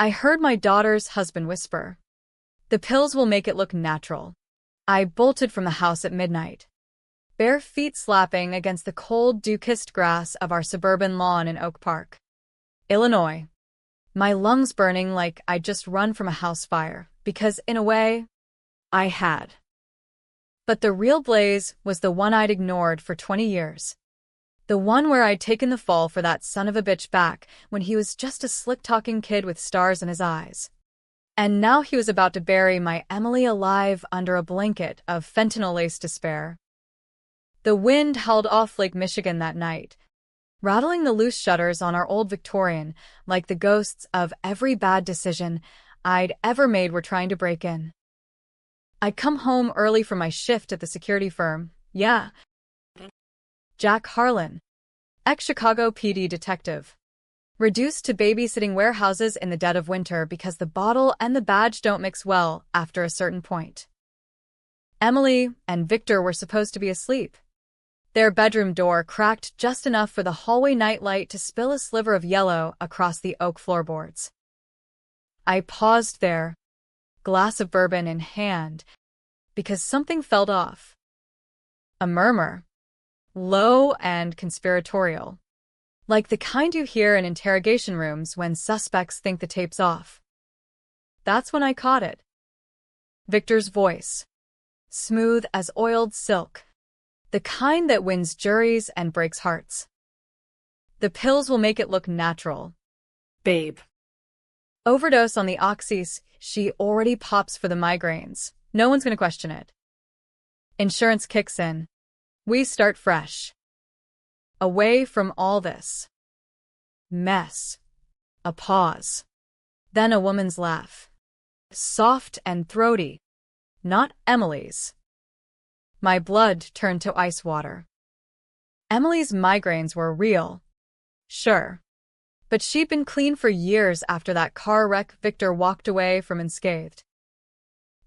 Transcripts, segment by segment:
I heard my daughter's husband whisper, "The pills will make it look natural." I bolted from the house at midnight, bare feet slapping against the cold, dew-kissed grass of our suburban lawn in Oak Park, Illinois. My lungs burning like I'd just run from a house fire, because, in a way, I had. But the real blaze was the one I'd ignored for 20 years. The one where I'd taken the fall for that son of a bitch back when he was just a slick-talking kid with stars in his eyes. And now he was about to bury my Emily alive under a blanket of fentanyl-laced despair. The wind howled off Lake Michigan that night, rattling the loose shutters on our old Victorian like the ghosts of every bad decision I'd ever made were trying to break in. I'd come home early from my shift at the security firm. Yeah. Jack Harlan, ex-Chicago PD detective, reduced to babysitting warehouses in the dead of winter because the bottle and the badge don't mix well after a certain point. Emily and Victor were supposed to be asleep. Their bedroom door cracked just enough for the hallway nightlight to spill a sliver of yellow across the oak floorboards. I paused there, glass of bourbon in hand, because something felt off. A murmur, low and conspiratorial, like the kind you hear in interrogation rooms when suspects think the tape's off. That's when I caught it. Victor's voice, smooth as oiled silk, the kind that wins juries and breaks hearts. "The pills will make it look natural, babe. Overdose on the oxys, she already pops for the migraines. No one's gonna question it. Insurance kicks in. We start fresh. Away from all this mess." A pause. Then a woman's laugh. Soft and throaty. Not Emily's. My blood turned to ice water. Emily's migraines were real. Sure. But she'd been clean for years after that car wreck Victor walked away from unscathed.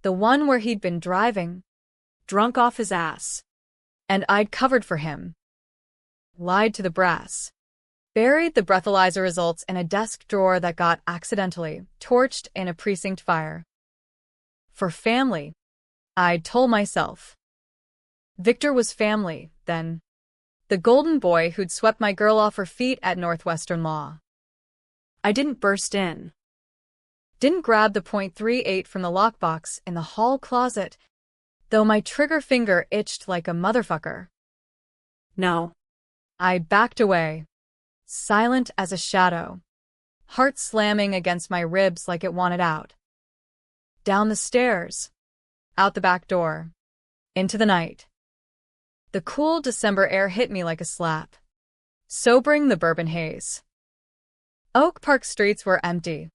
The one where he'd been driving, drunk off his ass. And I'd covered for him. Lied to the brass. Buried the breathalyzer results in a desk drawer that got accidentally torched in a precinct fire. For family, I'd told myself. Victor was family, then. The golden boy who'd swept my girl off her feet at Northwestern Law. I didn't burst in. Didn't grab the .38 from the lockbox in the hall closet, though my trigger finger itched like a motherfucker. No. I backed away, silent as a shadow, heart slamming against my ribs like it wanted out. Down the stairs, out the back door, into the night. The cool December air hit me like a slap, sobering the bourbon haze. Oak Park streets were empty,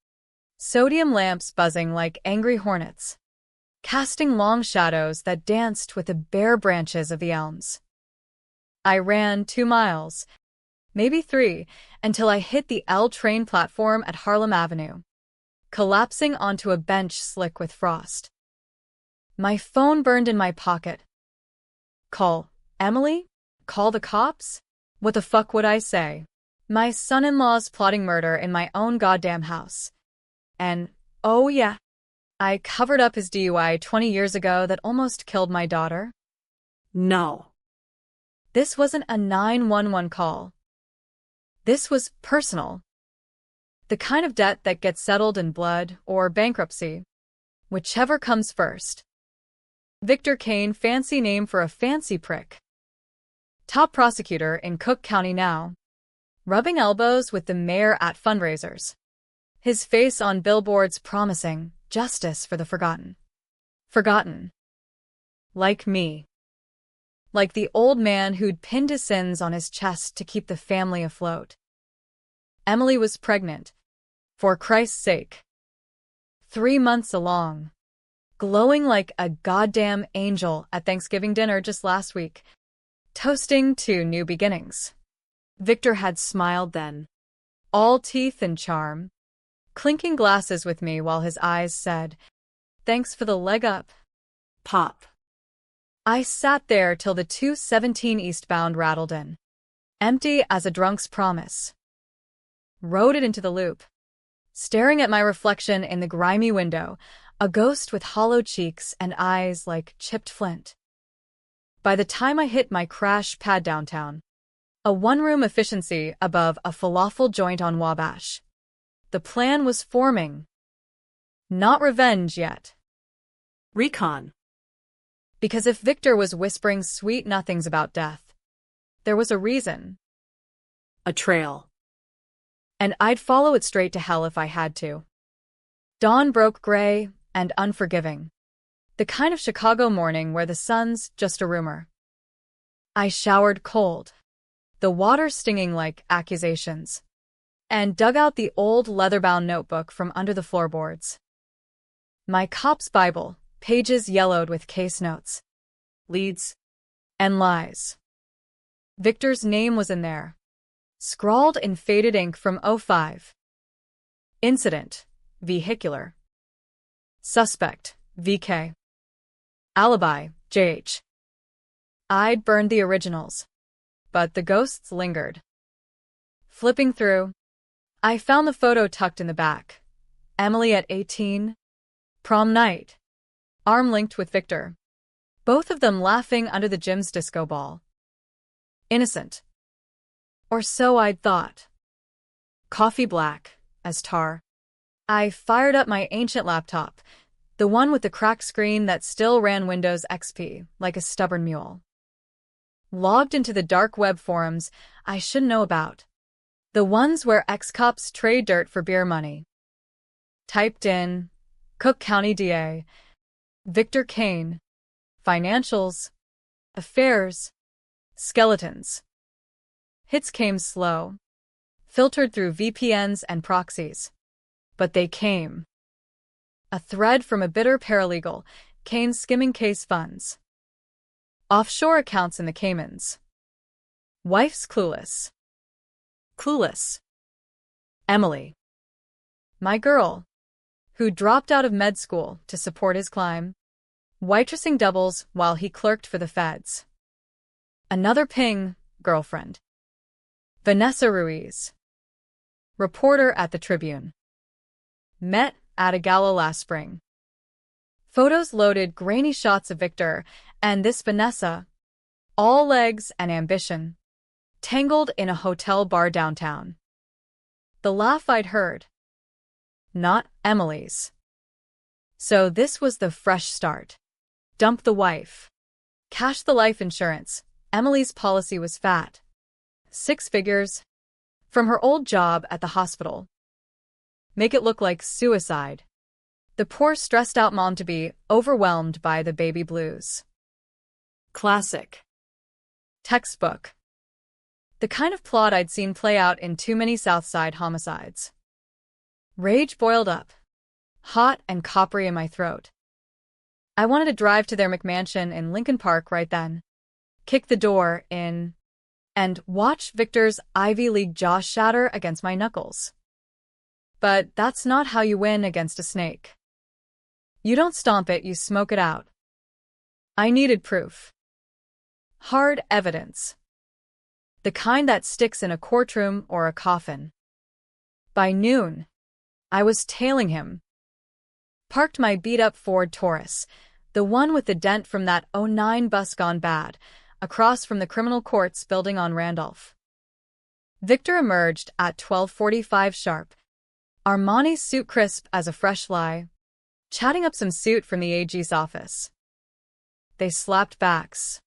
sodium lamps buzzing like angry hornets, casting long shadows that danced with the bare branches of the elms. I ran 2 miles, maybe 3, until I hit the L train platform at Harlem Avenue, collapsing onto a bench slick with frost. My phone burned in my pocket. Call Emily? Call the cops? What the fuck would I say? My son-in-law's plotting murder in my own goddamn house. And, oh yeah, I covered up his DUI 20 years ago that almost killed my daughter. No. This wasn't a 911 call. This was personal. The kind of debt that gets settled in blood or bankruptcy, whichever comes first. Victor Kane, fancy name for a fancy prick. Top prosecutor in Cook County now, rubbing elbows with the mayor at fundraisers. His face on billboards promising justice for the forgotten. Forgotten. Like me. Like the old man who'd pinned his sins on his chest to keep the family afloat. Emily was pregnant. For Christ's sake. 3 months along. Glowing like a goddamn angel at Thanksgiving dinner just last week. Toasting to new beginnings. Victor had smiled then. All teeth and charm. Clinking glasses with me while his eyes said, "Thanks for the leg up, Pop." I sat there till the 217 eastbound rattled in. Empty as a drunk's promise. Rode it into the loop. staring at my reflection in the grimy window, a ghost with hollow cheeks and eyes like chipped flint. By the time I hit my crash pad downtown, a one-room efficiency above a falafel joint on Wabash, the plan was forming. Not revenge yet. Recon. Because if Victor was whispering sweet nothings about death, there was a reason. A trail. And I'd follow it straight to hell if I had to. Dawn broke gray and unforgiving. The kind of Chicago morning where the sun's just a rumor. I showered cold, the water stinging like accusations, and dug out the old leather-bound notebook from under the floorboards. My cop's Bible, pages yellowed with case notes, leads, and lies. Victor's name was in there, scrawled in faded ink from '05. Incident, vehicular. Suspect, VK. Alibi, JH. I'd burned the originals, but the ghosts lingered. Flipping through, I found the photo tucked in the back. Emily at 18. Prom night. Arm linked with Victor. Both of them laughing under the gym's disco ball. Innocent. Or so I'd thought. Coffee black, as tar. I fired up my ancient laptop, the one with the cracked screen that still ran Windows XP like a stubborn mule. Logged into the dark web forums I should know about. The ones where ex-cops trade dirt for beer money. Typed in, Cook County DA, Victor Kane, financials, affairs, skeletons. Hits came slow, filtered through VPNs and proxies. But they came. A thread from a bitter paralegal, Kane skimming case funds. Offshore accounts in the Caymans. Wife's clueless. Clueless. Emily. My girl, who dropped out of med school to support his climb, waitressing doubles while he clerked for the feds. Another ping, girlfriend. Vanessa Ruiz. Reporter at the Tribune. Met at a gala last spring. Photos loaded grainy shots of Victor and this Vanessa, all legs and ambition, tangled in a hotel bar downtown. The laugh I'd heard. Not Emily's. So this was the fresh start. Dump the wife. Cash the life insurance. Emily's policy was fat. 6 figures. From her old job at the hospital. Make it look like suicide. The poor stressed-out mom-to-be overwhelmed by the baby blues. Classic. Textbook. The kind of plot I'd seen play out in too many South Side homicides. Rage boiled up, hot and coppery in my throat. I wanted to drive to their McMansion in Lincoln Park right then, kick the door in, and watch Victor's Ivy League jaw shatter against my knuckles. But that's not how you win against a snake. You don't stomp it, you smoke it out. I needed proof. Hard evidence. The kind that sticks in a courtroom or a coffin. By noon, I was tailing him. Parked my beat-up Ford Taurus, the one with the dent from that '09 bus gone bad, across from the criminal courts building on Randolph. Victor emerged at 12:45 sharp. Armani's suit crisp as a fresh lie, chatting up some suit from the AG's office. They slapped backs,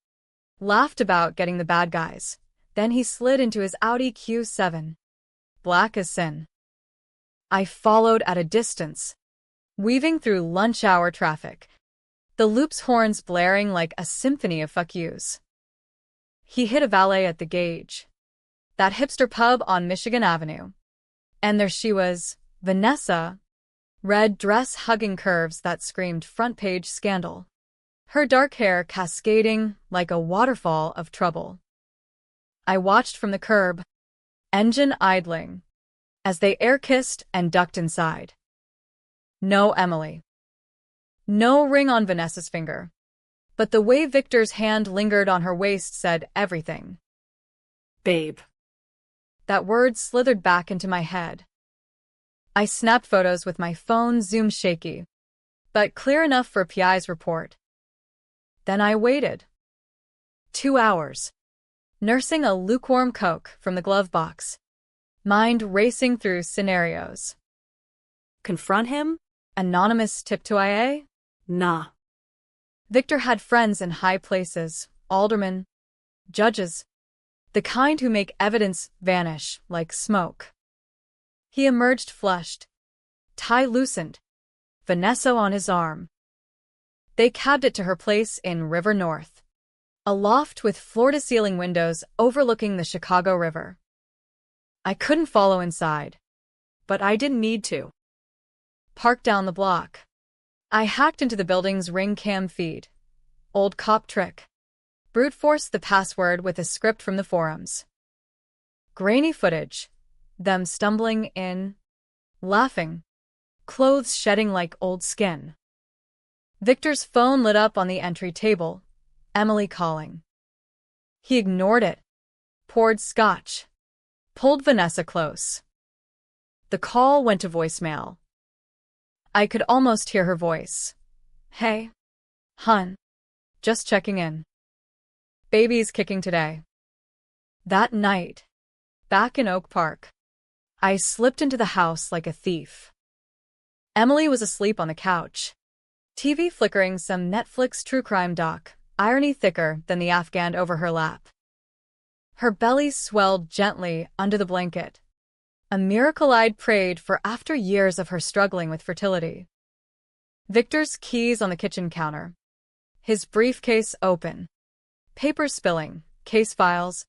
laughed about getting the bad guys. Then he slid into his Audi Q7, black as sin. I followed at a distance, weaving through lunch hour traffic, the loop's horns blaring like a symphony of fuck yous. He hit a valet at the Gauge, that hipster pub on Michigan Avenue. And there she was, Vanessa, red dress hugging curves that screamed front-page scandal. Her dark hair cascading like a waterfall of trouble. I watched from the curb, engine idling, as they air-kissed and ducked inside. No Emily. No ring on Vanessa's finger. But the way Victor's hand lingered on her waist said everything. Babe. That word slithered back into my head. I snapped photos with my phone zoom shaky, but clear enough for PI's report. Then I waited. 2 hours. Nursing a lukewarm Coke from the glove box. Mind racing through scenarios. Confront him? Anonymous tip to IA? Nah. Victor had friends in high places, aldermen, judges, the kind who make evidence vanish like smoke. He emerged flushed, tie loosened, Vanessa on his arm. They cabbed it to her place in River North, a loft with floor-to-ceiling windows overlooking the Chicago River. I couldn't follow inside, but I didn't need to. Parked down the block. I hacked into the building's ring cam feed. Old cop trick. Brute forced the password with a script from the forums. Grainy footage. Them stumbling in, laughing, clothes shedding like old skin. Victor's phone lit up on the entry table. Emily calling. He ignored it, poured scotch, pulled Vanessa close. The call went to voicemail. I could almost hear her voice. Hey, hun. Just checking in. Baby's kicking today. That night, back in Oak Park, I slipped into the house like a thief. Emily was asleep on the couch. TV flickering some Netflix true crime doc, irony thicker than the Afghan over her lap. Her belly swelled gently under the blanket. A miracle I'd prayed for after years of her struggling with fertility. Victor's keys on the kitchen counter. His briefcase open. Papers spilling, case files,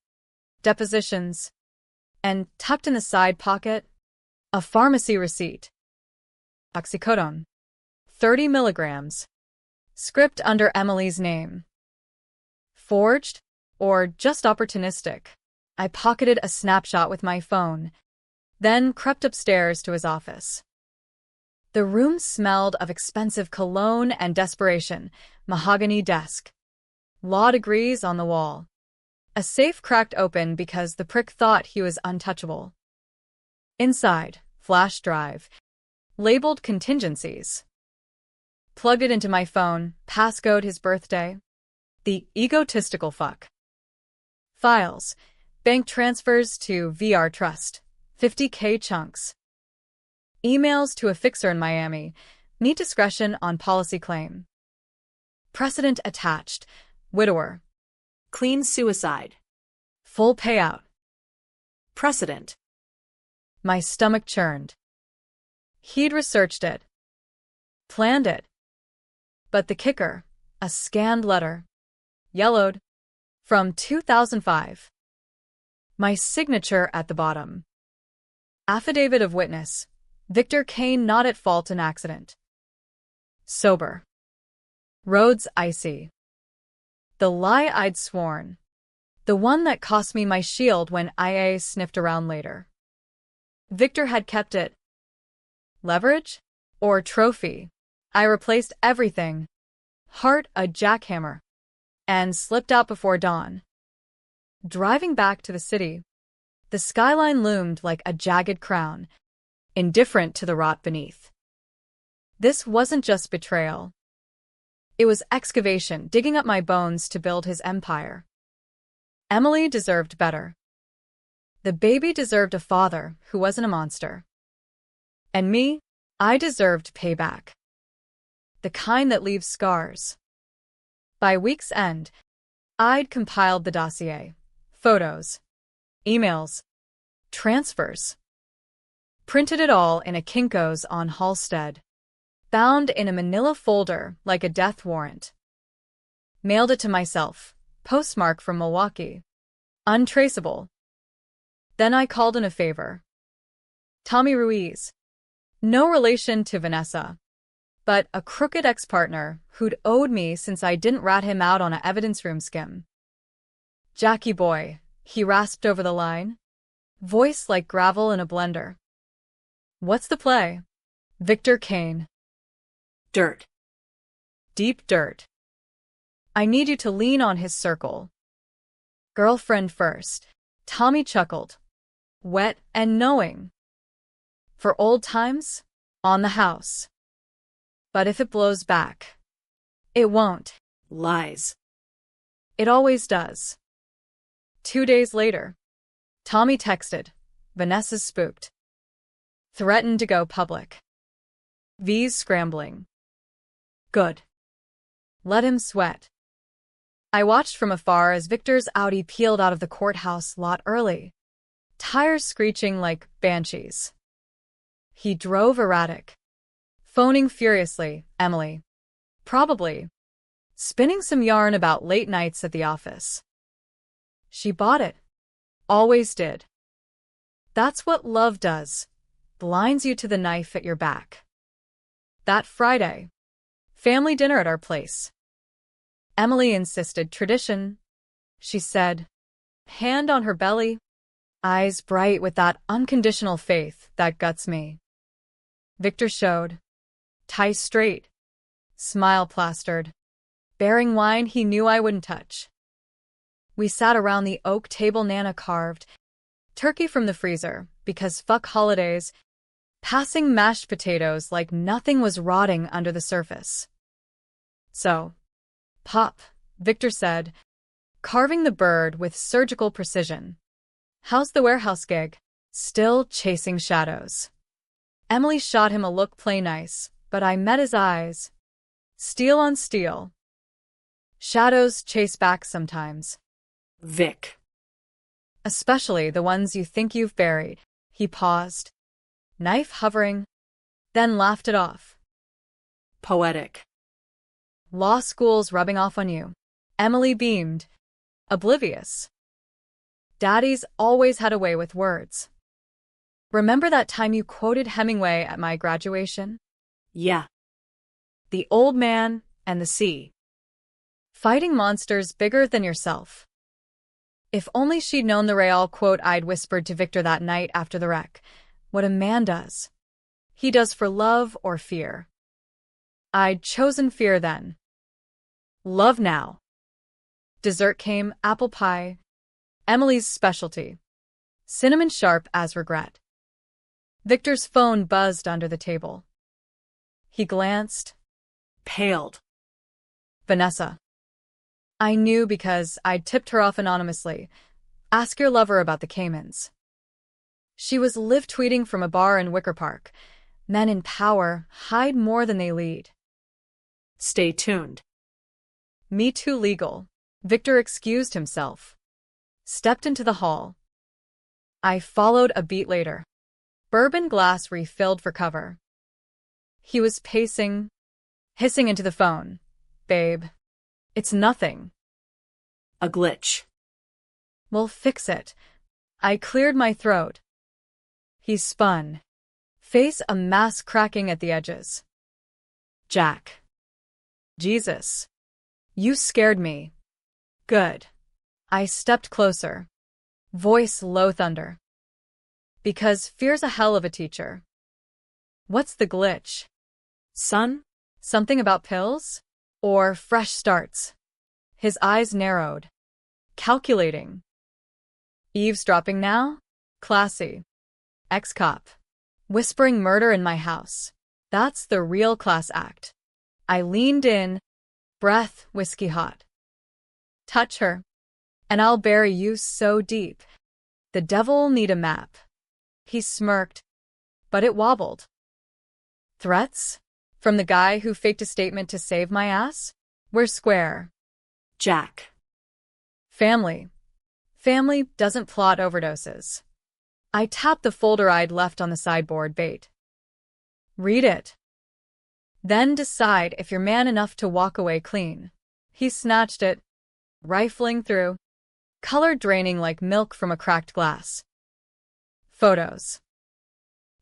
depositions, and tucked in the side pocket, a pharmacy receipt. Oxycodone. 30 milligrams. Script under Emily's name. Forged? Or just opportunistic? I pocketed a snapshot with my phone, then crept upstairs to his office. The room smelled of expensive cologne and desperation. Mahogany desk. Law degrees on the wall. A safe cracked open because the prick thought he was untouchable. Inside, flash drive. Labeled contingencies. Plugged it into my phone, passcode his birthday. The egotistical fuck. Files. Bank transfers to VR Trust. 50K chunks. Emails to a fixer in Miami. Need discretion on policy claim. Precedent attached. Widower. Clean suicide. Full payout. Precedent. My stomach churned. He'd researched it. Planned it. But the kicker, a scanned letter. Yellowed. From 2005. My signature at the bottom. Affidavit of witness. Victor Kane not at fault in accident. Sober. Roads icy. The lie I'd sworn. The one that cost me my shield when IA sniffed around later. Victor had kept it. Leverage? Or trophy? I replaced everything. Heart a jackhammer. And slipped out before dawn. Driving back to the city, the skyline loomed like a jagged crown, indifferent to the rot beneath. This wasn't just betrayal. It was excavation, digging up my bones to build his empire. Emily deserved better. The baby deserved a father who wasn't a monster. And me, I deserved payback. The kind that leaves scars. By week's end, I'd compiled the dossier. Photos, emails, transfers. Printed it all in a Kinko's on Halstead. Bound in a manila folder like a death warrant. Mailed it to myself, postmark from Milwaukee. Untraceable. Then I called in a favor. Tommy Ruiz. No relation to Vanessa, but a crooked ex-partner who'd owed me since I didn't rat him out on a evidence room skim. Jackie boy, he rasped over the line. Voice like gravel in a blender. What's the play? Victor Kane. Dirt. Deep dirt. I need you to lean on his circle. Girlfriend first. Tommy chuckled. Wet and knowing. For old times? On the house. But if it blows back, it won't. Lies. It always does. 2 days later, Tommy texted, Vanessa's spooked. Threatened to go public. V's scrambling. Good. Let him sweat. I watched from afar as Victor's Audi peeled out of the courthouse lot early, tires screeching like banshees. He drove erratic, phoning furiously, Emily. Probably. Spinning some yarn about late nights at the office. She bought it. Always did. That's what love does. Blinds you to the knife at your back. That Friday. Family dinner at our place. Emily insisted tradition. She said, hand on her belly, eyes bright with that unconditional faith that guts me. Victor showed, tie straight, smile plastered, bearing wine he knew I wouldn't touch. We sat around the oak table Nana carved, turkey from the freezer, because fuck holidays, passing mashed potatoes like nothing was rotting under the surface. So, Pop, Victor said, carving the bird with surgical precision. How's the warehouse gig? Still chasing shadows. Emily shot him a look play nice, but I met his eyes. Steel on steel. Shadows chase back sometimes. Vic. Especially the ones you think you've buried. He paused, knife hovering, then laughed it off. Poetic. Law school's rubbing off on you. Emily beamed, oblivious. Daddy's always had a way with words. Remember that time you quoted Hemingway at my graduation? Yeah. The old man and the sea. Fighting monsters bigger than yourself. If only she'd known the Real quote I'd whispered to Victor that night after the wreck. What a man does. He does for love or fear. I'd chosen fear then. Love now. Dessert came, apple pie. Emily's specialty. Cinnamon sharp as regret. Victor's phone buzzed under the table. He glanced. Paled. Vanessa. I knew because I'd tipped her off anonymously. Ask your lover about the Caymans. She was live tweeting from a bar in Wicker Park. Men in power hide more than they lead. Stay tuned. Me too legal. Victor excused himself. Stepped into the hall. I followed a beat later. Bourbon glass refilled for cover. He was pacing, hissing into the phone. Babe, it's nothing. A glitch. We'll fix it. I cleared my throat. He spun, face a mass cracking at the edges. Jack. Jesus. You scared me. Good. I stepped closer. Voice low thunder. Because fear's a hell of a teacher. What's the glitch? Son? Something about pills? Or fresh starts? His eyes narrowed. Calculating. Eavesdropping now? Classy. Ex-cop. Whispering murder in my house. That's the real class act. I leaned in, breath whiskey hot. Touch her, and I'll bury you so deep. The devil'll need a map. He smirked, but it wobbled. Threats? From the guy who faked a statement to save my ass? We're square. Jack. Family. Family doesn't plot overdoses. I tapped the folder I'd left on the sideboard bait. Read it. Then decide if you're man enough to walk away clean. He snatched it, rifling through, color draining like milk from a cracked glass. Photos.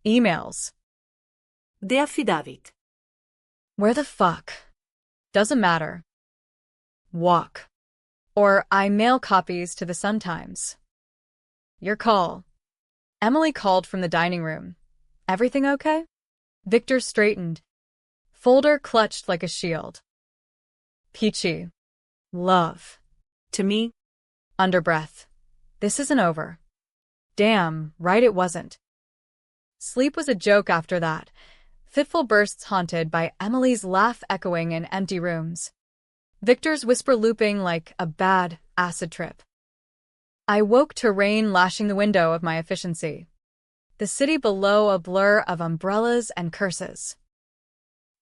Emails. De affidavit. Where the fuck? Doesn't matter. Walk. Or I mail copies to the Sun-Times. Your call. Emily called from the dining room. Everything okay? Victor straightened. Folder clutched like a shield. Peachy. Love. To me? Under breath. This isn't over. Damn, right it wasn't. Sleep was a joke after that, fitful bursts haunted by Emily's laugh echoing in empty rooms, Victor's whisper looping like a bad acid trip. I woke to rain lashing the window of my efficiency, the city below a blur of umbrellas and curses.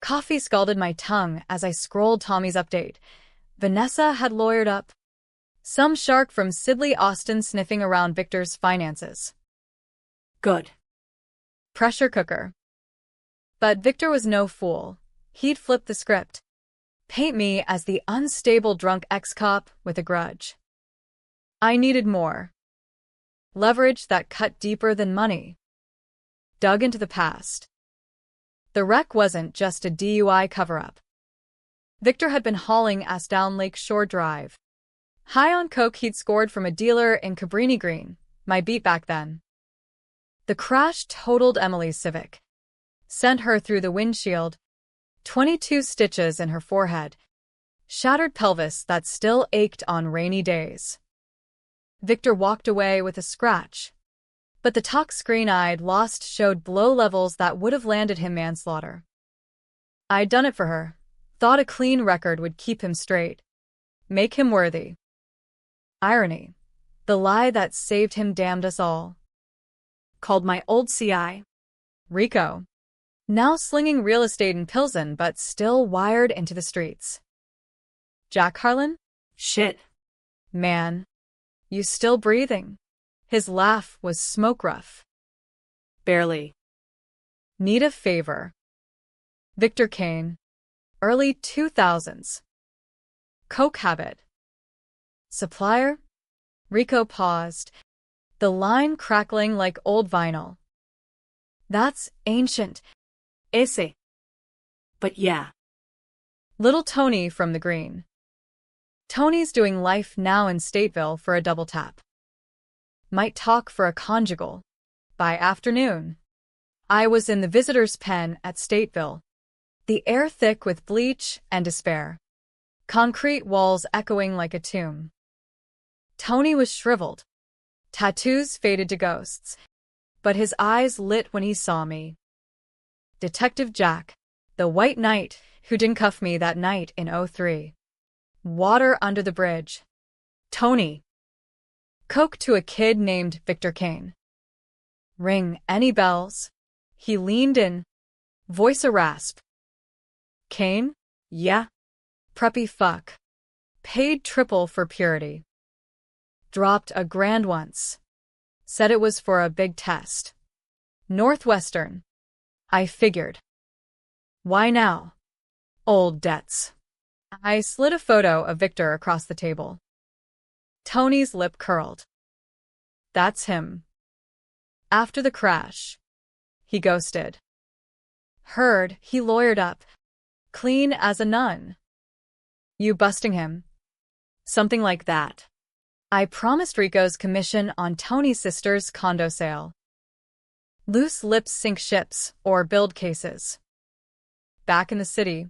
Coffee scalded my tongue as I scrolled Tommy's update. Vanessa had lawyered up. Some shark from Sidley Austin sniffing around Victor's finances. Good. Pressure cooker. But Victor was no fool. He'd flipped the script. Paint me as the unstable drunk ex-cop with a grudge. I needed more. Leverage that cut deeper than money. Dug into the past. The wreck wasn't just a DUI cover-up. Victor had been hauling ass down Lake Shore Drive. High on coke he'd scored from a dealer in Cabrini Green, my beat back then. The crash totaled Emily's Civic. Sent her through the windshield, 22 stitches in her forehead, shattered pelvis that still ached on rainy days. Victor walked away with a scratch, but the tuck screen I'd lost showed blow levels that would have landed him manslaughter. I'd done it for her, thought a clean record would keep him straight, make him worthy. Irony, the lie that saved him damned us all. Called my old CI. Rico. Now slinging real estate in Pilsen but still wired into the streets. Jack Harlan? Shit. Man. You still breathing? His laugh was smoke rough. Barely. Need a favor. Victor Kane. Early 2000s. Coke habit. Supplier? Rico paused, the line crackling like old vinyl. That's ancient. Ese. But yeah. Little Tony from the Green. Tony's doing life now in Stateville for a double tap. Might talk for a conjugal. By afternoon. I was in the visitor's pen at Stateville. The air thick with bleach and despair. Concrete walls echoing like a tomb. Tony was shriveled. Tattoos faded to ghosts. But his eyes lit when he saw me. Detective Jack, the white knight who didn't cuff me that night in '03. Water under the bridge. Tony. Coke to a kid named Victor Kane. Ring any bells? He leaned in. Voice a rasp. Kane? Yeah. Preppy fuck. Paid triple for purity. Dropped a grand once. Said it was for a big test. Northwestern. I figured. Why now? Old debts. I slid a photo of Victor across the table. Tony's lip curled. That's him. After the crash. He ghosted. Heard he lawyered up. Clean as a nun. You busting him? Something like that. I promised Rico's commission on Tony's sister's condo sale. Loose lips sink ships or build cases. Back in the city.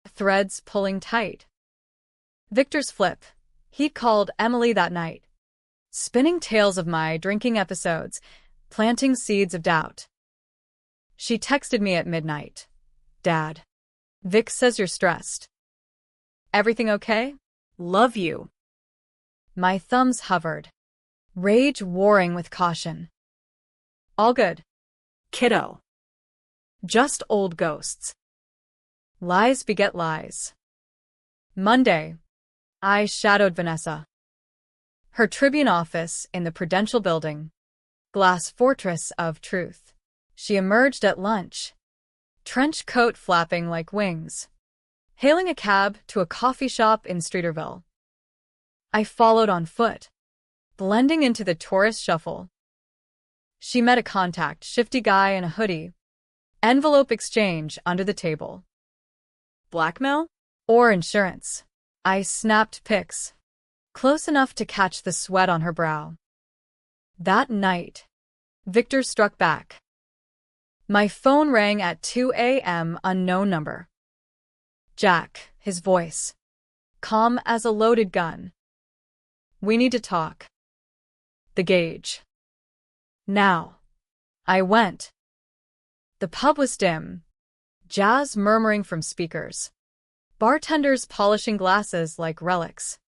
Threads pulling tight. Victor's flip. He'd called Emily that night. Spinning tales of my drinking episodes, planting seeds of doubt. She texted me at midnight. Dad. Vic says you're stressed. Everything okay? Love you. My thumbs hovered. Rage warring with caution. All good. Kiddo. Just old ghosts. Lies beget lies. Monday. I shadowed Vanessa. Her Tribune office in the Prudential Building. Glass fortress of truth. She emerged at lunch. Trench coat flapping like wings. Hailing a cab to a coffee shop in Streeterville. I followed on foot, blending into the tourist shuffle. She met a contact, shifty guy in a hoodie. Envelope exchange under the table. Blackmail? Or insurance? I snapped pics, close enough to catch the sweat on her brow. That night, Victor struck back. My phone rang at 2 a.m. unknown number. Jack, his voice. Calm as a loaded gun. We need to talk. The gauge. Now. I went. The pub was dim, jazz murmuring from speakers, bartenders polishing glasses like relics.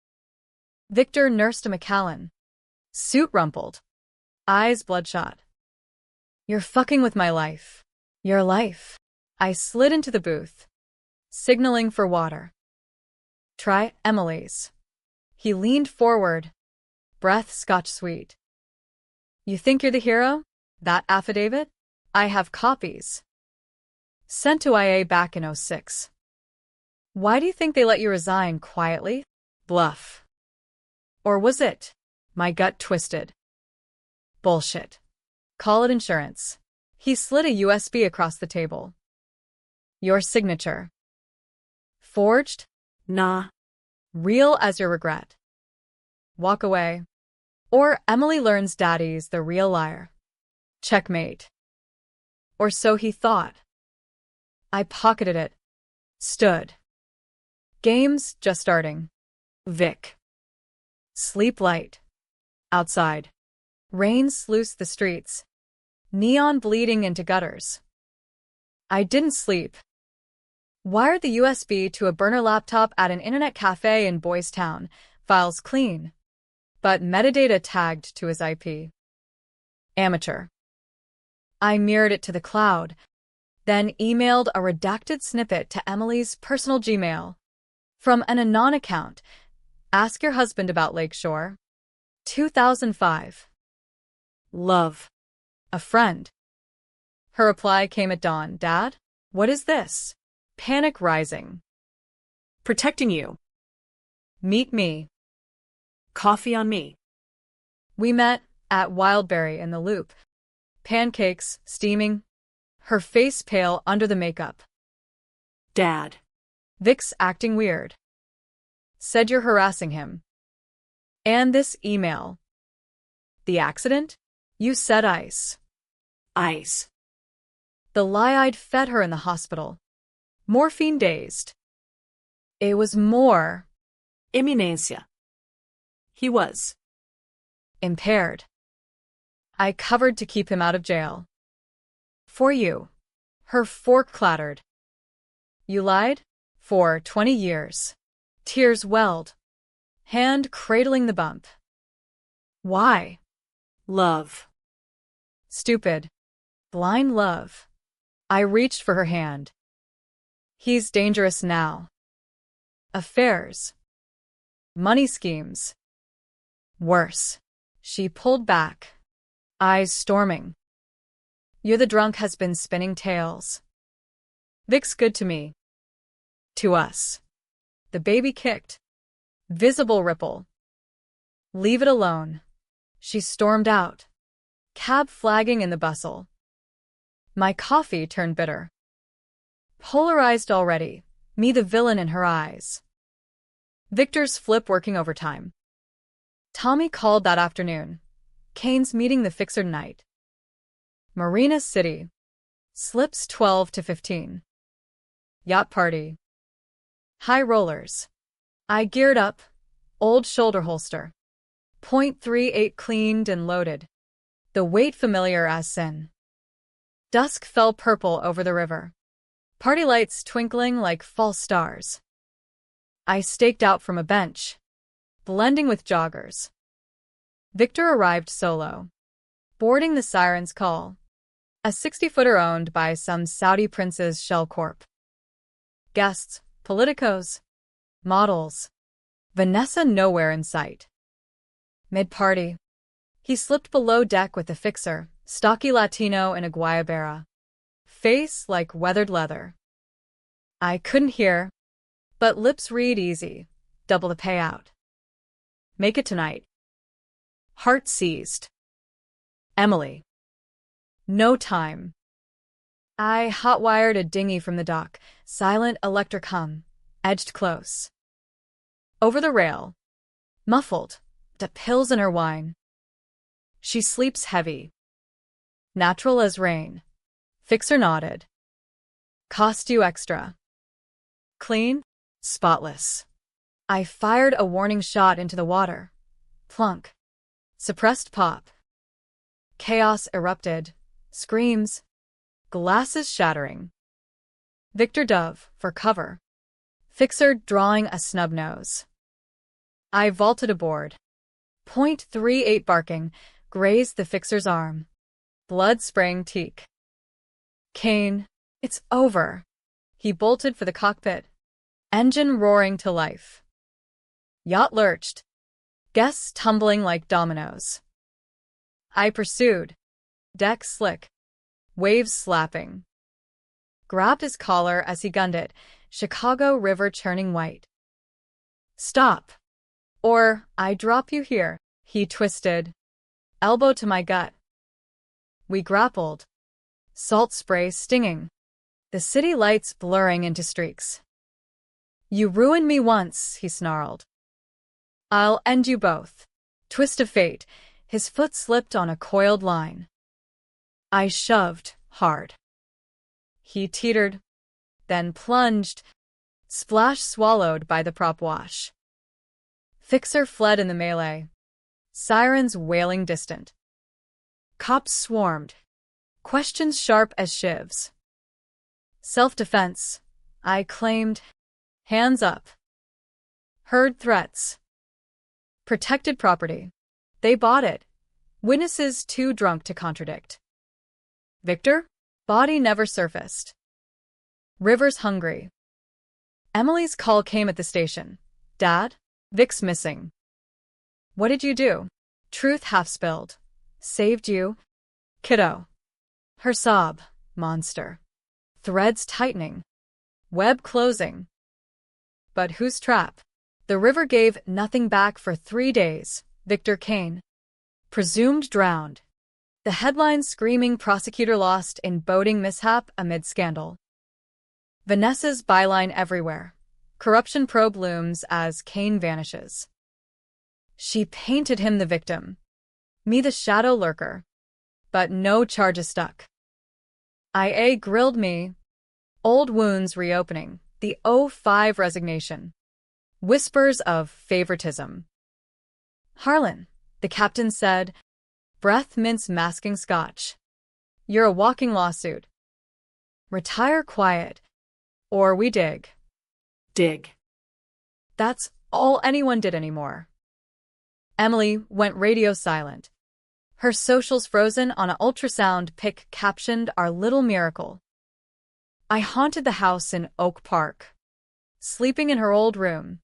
Victor nursed a Macallan, suit rumpled, eyes bloodshot. You're fucking with my life. Your life. I slid into the booth, signaling for water. Try Emily's. He leaned forward, breath scotch sweet. You think you're the hero? That affidavit? I have copies. Sent to IA back in '06. Why do you think they let you resign quietly? Bluff. Or was it? My gut twisted. Bullshit. Call it insurance. He slid a USB across the table. Your signature. Forged? Nah. Real as your regret. Walk away. Or Emily learns daddy's the real liar. Checkmate. Or so he thought. I pocketed it. Stood. Game's just starting. Vic. Sleep light. Outside. Rain sluiced the streets. Neon bleeding into gutters. I didn't sleep. Wired the USB to a burner laptop at an internet cafe in Boys Town. Files clean. But metadata tagged to his IP. Amateur. I mirrored it to the cloud, then emailed a redacted snippet to Emily's personal Gmail. From an Anon account. Ask your husband about Lakeshore. 2005. Love. A friend. Her reply came at dawn. Dad? What is this? Panic rising. Protecting you. Meet me. Coffee on me. We met at Wildberry in the Loop. Pancakes, steaming. Her face pale under the makeup. Dad. Vic's acting weird. Said you're harassing him. And this email. The accident? You said ice. Ice. The lie I'd fed her in the hospital. Morphine dazed. It was more. Immunancia. He was. Impaired. I covered to keep him out of jail. For you. Her fork clattered. You lied? For 20 years. Tears welled. Hand cradling the bump. Why? Love. Stupid. Blind love. I reached for her hand. He's dangerous now. Affairs. Money schemes. Worse. She pulled back, eyes storming. You're the drunk has been spinning tales. Vic's good to me. To us. The baby kicked. Visible ripple. Leave it alone. She stormed out. Cab flagging in the bustle. My coffee turned bitter. Polarized already, me the villain in her eyes. Victor's flip working overtime. Tommy called that afternoon. Kane's meeting the fixer tonight. Marina City. Slips 12 to 15. Yacht party. High rollers. I geared up. Old shoulder holster. .38 cleaned and loaded. The weight familiar as sin. Dusk fell purple over the river. Party lights twinkling like false stars. I staked out from a bench, blending with joggers. Victor arrived solo, boarding the siren's call. A 60-footer owned by some Saudi prince's shell corp. Guests, politicos, models. Vanessa nowhere in sight. Mid-party. He slipped below deck with the fixer, stocky Latino in a guayabera. Face like weathered leather. I couldn't hear, but lips read easy, double the payout. Make it tonight. Heart seized. Emily. No time. I hot-wired a dinghy from the dock, silent electric hum, edged close. Over the rail. Muffled, the pills in her wine. She sleeps heavy. Natural as rain. Fixer nodded. Cost you extra. Clean, spotless. I fired a warning shot into the water. Plunk. Suppressed pop. Chaos erupted. Screams. glasses shattering. Victor dove for cover. Fixer drawing a snub nose. I vaulted aboard. .38 barking, grazed the fixer's arm. Blood spraying teak. Kane, it's over. He bolted for the cockpit. Engine roaring to life. Yacht lurched. Guests tumbling like dominoes. I pursued. Deck slick. Waves slapping. Grabbed his collar as he gunned it, Chicago River churning white. Stop. Or I drop you here, he twisted. Elbow to my gut. We grappled. Salt spray stinging. The city lights blurring into streaks. You ruined me once, he snarled. I'll end you both. Twist of fate. His foot slipped on a coiled line. I shoved hard. He teetered, then plunged, splash swallowed by the prop wash. Fixer fled in the melee, sirens wailing distant. Cops swarmed, questions sharp as shivs. Self-defense, I claimed, hands up. Heard threats. Protected property. They bought it. Witnesses too drunk to contradict. Victor? Body never surfaced. River's hungry. Emily's call came at the station. Dad? Vic's missing. What did you do? Truth half spilled. Saved you. Kiddo. Her sob. Monster. Threads tightening. Web closing. But whose trap? The river gave nothing back for 3 days. Victor Kane. Presumed drowned. The headline screaming prosecutor lost in boating mishap amid scandal. Vanessa's byline everywhere. Corruption probe looms as Kane vanishes. She painted him the victim. Me the shadow lurker. But no charges stuck. IA grilled me. Old wounds reopening. The '05 resignation. Whispers of favoritism. Harlan, the captain said, breath mince masking scotch. You're a walking lawsuit. Retire quiet, or we dig. Dig. That's all anyone did anymore. Emily went radio silent. Her socials frozen on an ultrasound pic captioned Our Little Miracle. I haunted the house in Oak Park. Sleeping in her old room.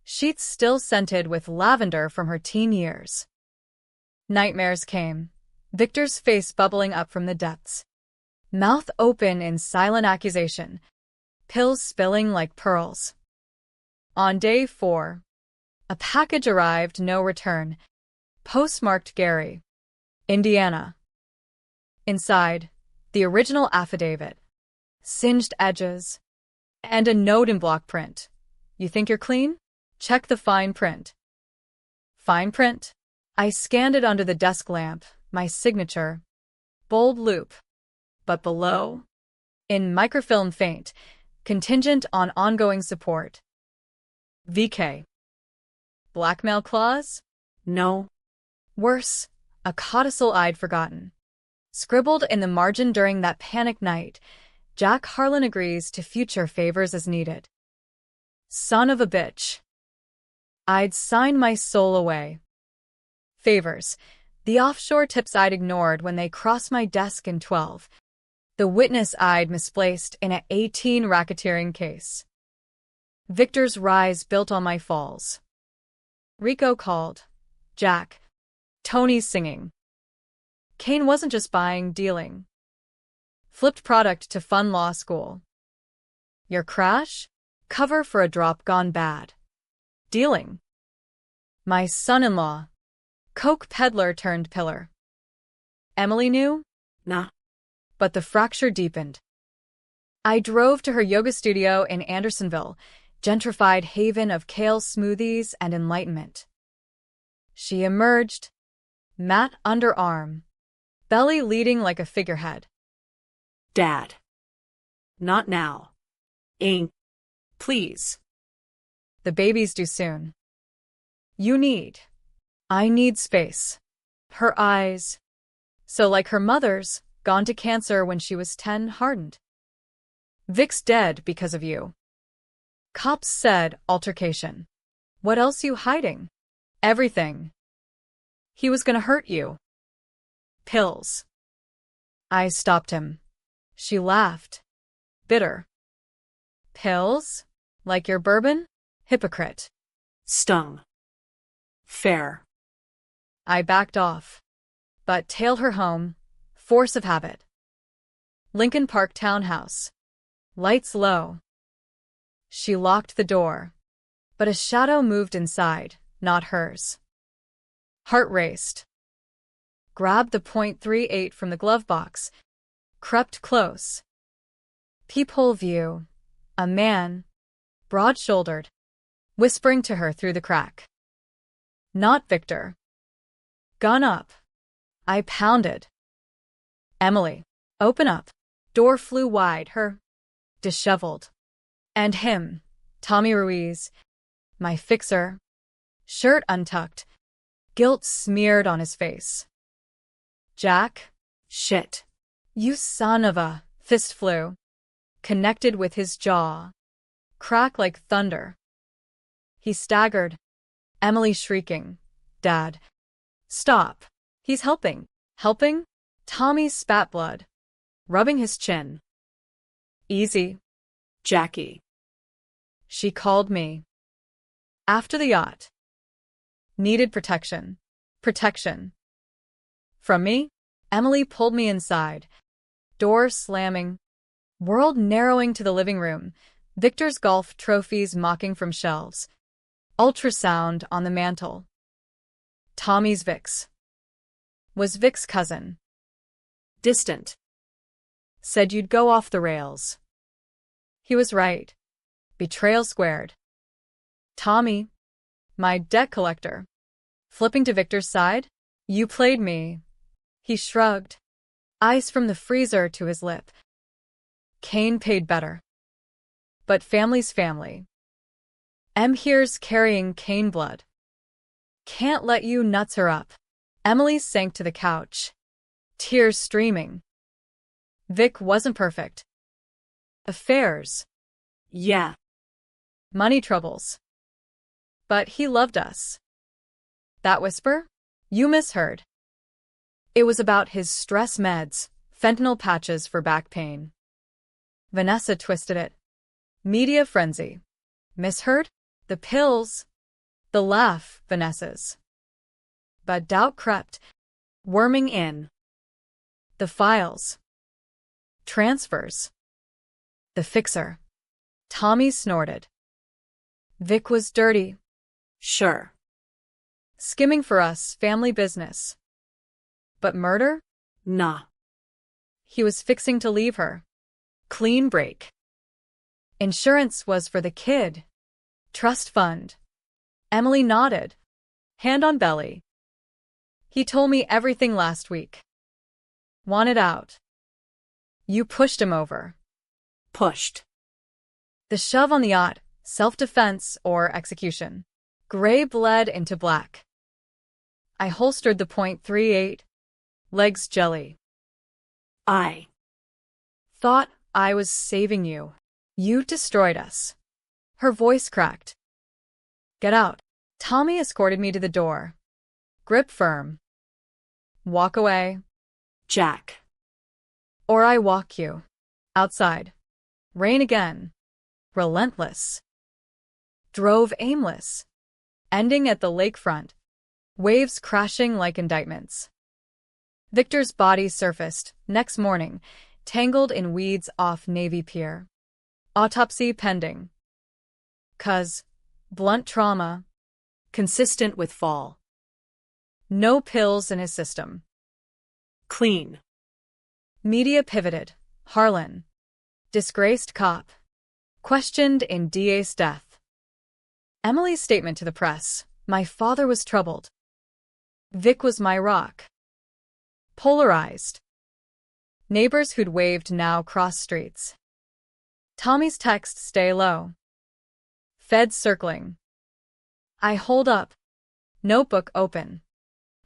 Sheets still scented with lavender from her teen years. Nightmares came. Victor's face bubbling up from the depths. Mouth open in silent accusation. Pills spilling like pearls. On day 4, a package arrived, no return. Postmarked Gary, Indiana. Inside, the original affidavit. Singed edges. And a note in block print. You think you're clean? Check the fine print. Fine print? I scanned it under the desk lamp, my signature. Bold loop. But below, in microfilm faint, contingent on ongoing support. VK. Blackmail clause? No. Worse, a codicil I'd forgotten. Scribbled in the margin during that panic night, Jack Harlan agrees to future favors as needed. Son of a bitch. I'd sign my soul away. Favors. The offshore tips I'd ignored when they crossed my desk in 12. The witness I'd misplaced in an 18 racketeering case. Victor's rise built on my falls. Rico called. Jack. Tony's singing. Kane wasn't just buying, dealing. Flipped product to fund law school. Your crash? Cover for a drop gone bad. Dealing. My son-in-law. Coke peddler turned pillar. Emily knew? Nah. But the fracture deepened. I drove to her yoga studio in Andersonville, gentrified haven of kale smoothies and enlightenment. She emerged, matte underarm, belly leading like a figurehead. Dad. Not now. Ain't. Please. The baby's due soon. I need space. Her eyes, so like her mother's, gone to cancer when she was 10, hardened. Vic's dead because of you. Cops said altercation. What else you hiding? Everything. He was gonna hurt you. Pills. I stopped him. She laughed. Bitter. Pills? Like your bourbon? Hypocrite. Stung. Fair. I backed off, but tailed her home, force of habit. Lincoln Park townhouse. Lights low. She locked the door, but a shadow moved inside, not hers. Heart raced. Grabbed the .38 from the glove box, crept close. Peephole view. A man, broad-shouldered, whispering to her through the crack. Not Victor. Gun up. I pounded. Emily, open up. Door flew wide, her disheveled. And him, Tommy Ruiz, my fixer, shirt untucked, guilt smeared on his face. Jack? Shit. You son of a, fist flew. Connected with his jaw. Crack like thunder. He staggered. Emily shrieking. Dad. Stop. He's helping. Helping? Tommy spat blood. Rubbing his chin. Easy. Jackie. She called me. After the yacht. Needed protection. Protection. From me? Emily pulled me inside. Door slamming. World narrowing to the living room. Victor's golf trophies mocking from shelves. Ultrasound on the mantel. Tommy's Vic's. Was Vic's cousin. Distant. Said you'd go off the rails. He was right. Betrayal squared. Tommy. My debt collector. Flipping to Victor's side. You played me. He shrugged. Ice from the freezer to his lip. Kane paid better. But family's family. Here's carrying Kane blood. Can't let you nuts her up. Emily sank to the couch. Tears streaming. Vic wasn't perfect. Affairs. Yeah. Money troubles. But he loved us. That whisper? You misheard. It was about his stress meds, fentanyl patches for back pain. Vanessa twisted it. Media frenzy. Misheard? The pills. The laugh, Vanessa's. But doubt crept, worming in. The files. Transfers. The fixer. Tommy snorted. Vic was dirty. Sure. Skimming for us, family business. But murder? Nah. He was fixing to leave her. Clean break. Insurance was for the kid. Trust fund. Emily nodded. Hand on belly. He told me everything last week. Wanted out. You pushed him over. Pushed. The shove on the yacht, self-defense or execution. Gray bled into black. I holstered the .38. Legs jelly. I Thought I was saving you. You destroyed us. Her voice cracked. Get out. Tommy escorted me to the door. Grip firm. Walk away. Jack. Or I walk you. Outside. Rain again. Relentless. Drove aimless. Ending at the lakefront. Waves crashing like indictments. Victor's body surfaced, next morning, tangled in weeds off Navy Pier. Autopsy pending. 'Cause blunt trauma. Consistent with fall. No pills in his system. Clean. Media pivoted. Harlan. Disgraced cop. Questioned in DA's death. Emily's statement to the press. My father was troubled. Vic was my rock. Polarized. Neighbors who'd waved now cross streets. Tommy's text, stay low. Feds circling. I hold up. Notebook open.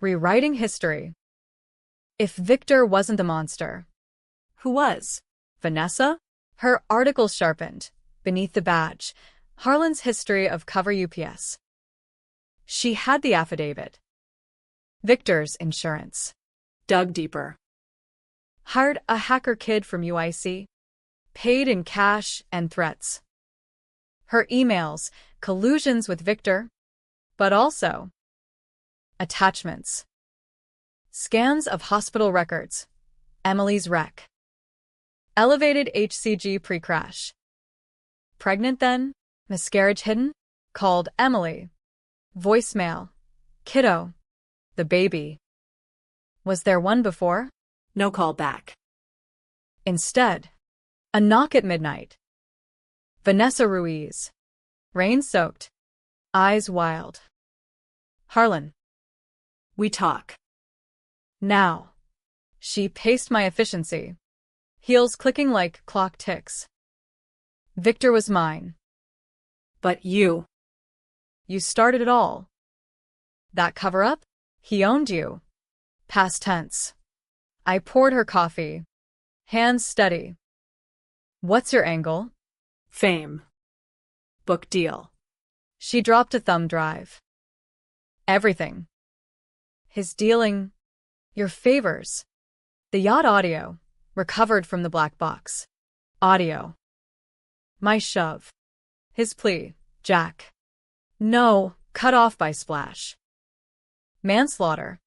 Rewriting history. If Victor wasn't the monster, Who was? Vanessa? Her article sharpened. Beneath the badge, Harlan's history of cover UPS. She had the affidavit. Victor's insurance. Dug deeper. Hired a hacker kid from UIC. Paid in cash and threats. Her emails, collusions with Victor, but also attachments. Scans of hospital records. Emily's wreck. Elevated HCG pre-crash. Pregnant then? Miscarriage hidden? Called Emily. Voicemail. Kiddo. The baby. Was there one before? No call back. Instead, a knock at midnight. Vanessa Ruiz. Rain-soaked. Eyes wild. Harlan. We talk. Now. She paced my efficiency. Heels clicking like clock ticks. Victor was mine. But you. You started it all. That cover-up? He owned you. Past tense. I poured her coffee. Hands steady. What's your angle? Fame. Book deal. She dropped a thumb drive. Everything. His dealing. Your favors. The yacht audio. Recovered from the black box. Audio. My shove. His plea. Jack. No, cut off by splash. Manslaughter.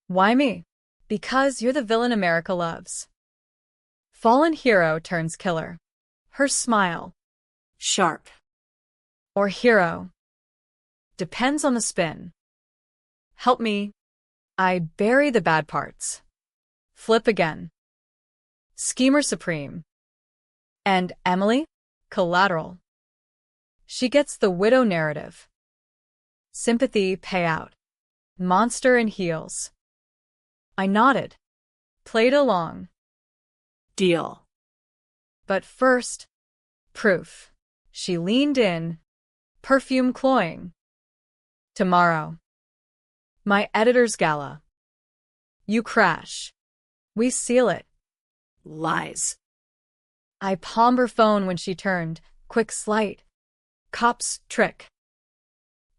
Why me? Because you're the villain America loves. Fallen hero turns killer. Her smile. Sharp. Or hero. Depends on the spin. Help me. I bury the bad parts. Flip again. Schemer supreme. And Emily? Collateral. She gets the widow narrative. Sympathy payout. Monster in heels. I nodded. Played along. Deal. But first, proof. She leaned in. Perfume cloying. Tomorrow. My editor's gala. You crash. We seal it. Lies. I palmed her phone when she turned. Quick slight. Cop's trick.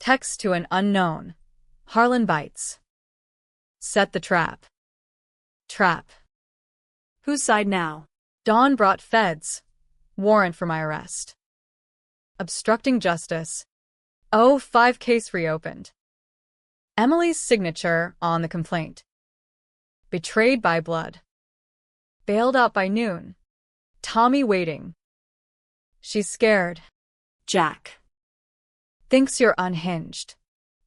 Text to an unknown. Harlan bites. Set the trap. Trap. Whose side now? Dawn brought feds. Warrant for my arrest. Obstructing justice. 05 case reopened. Emily's signature on the complaint. Betrayed by blood. Bailed out by noon. Tommy waiting. She's scared. Jack. Thinks you're unhinged.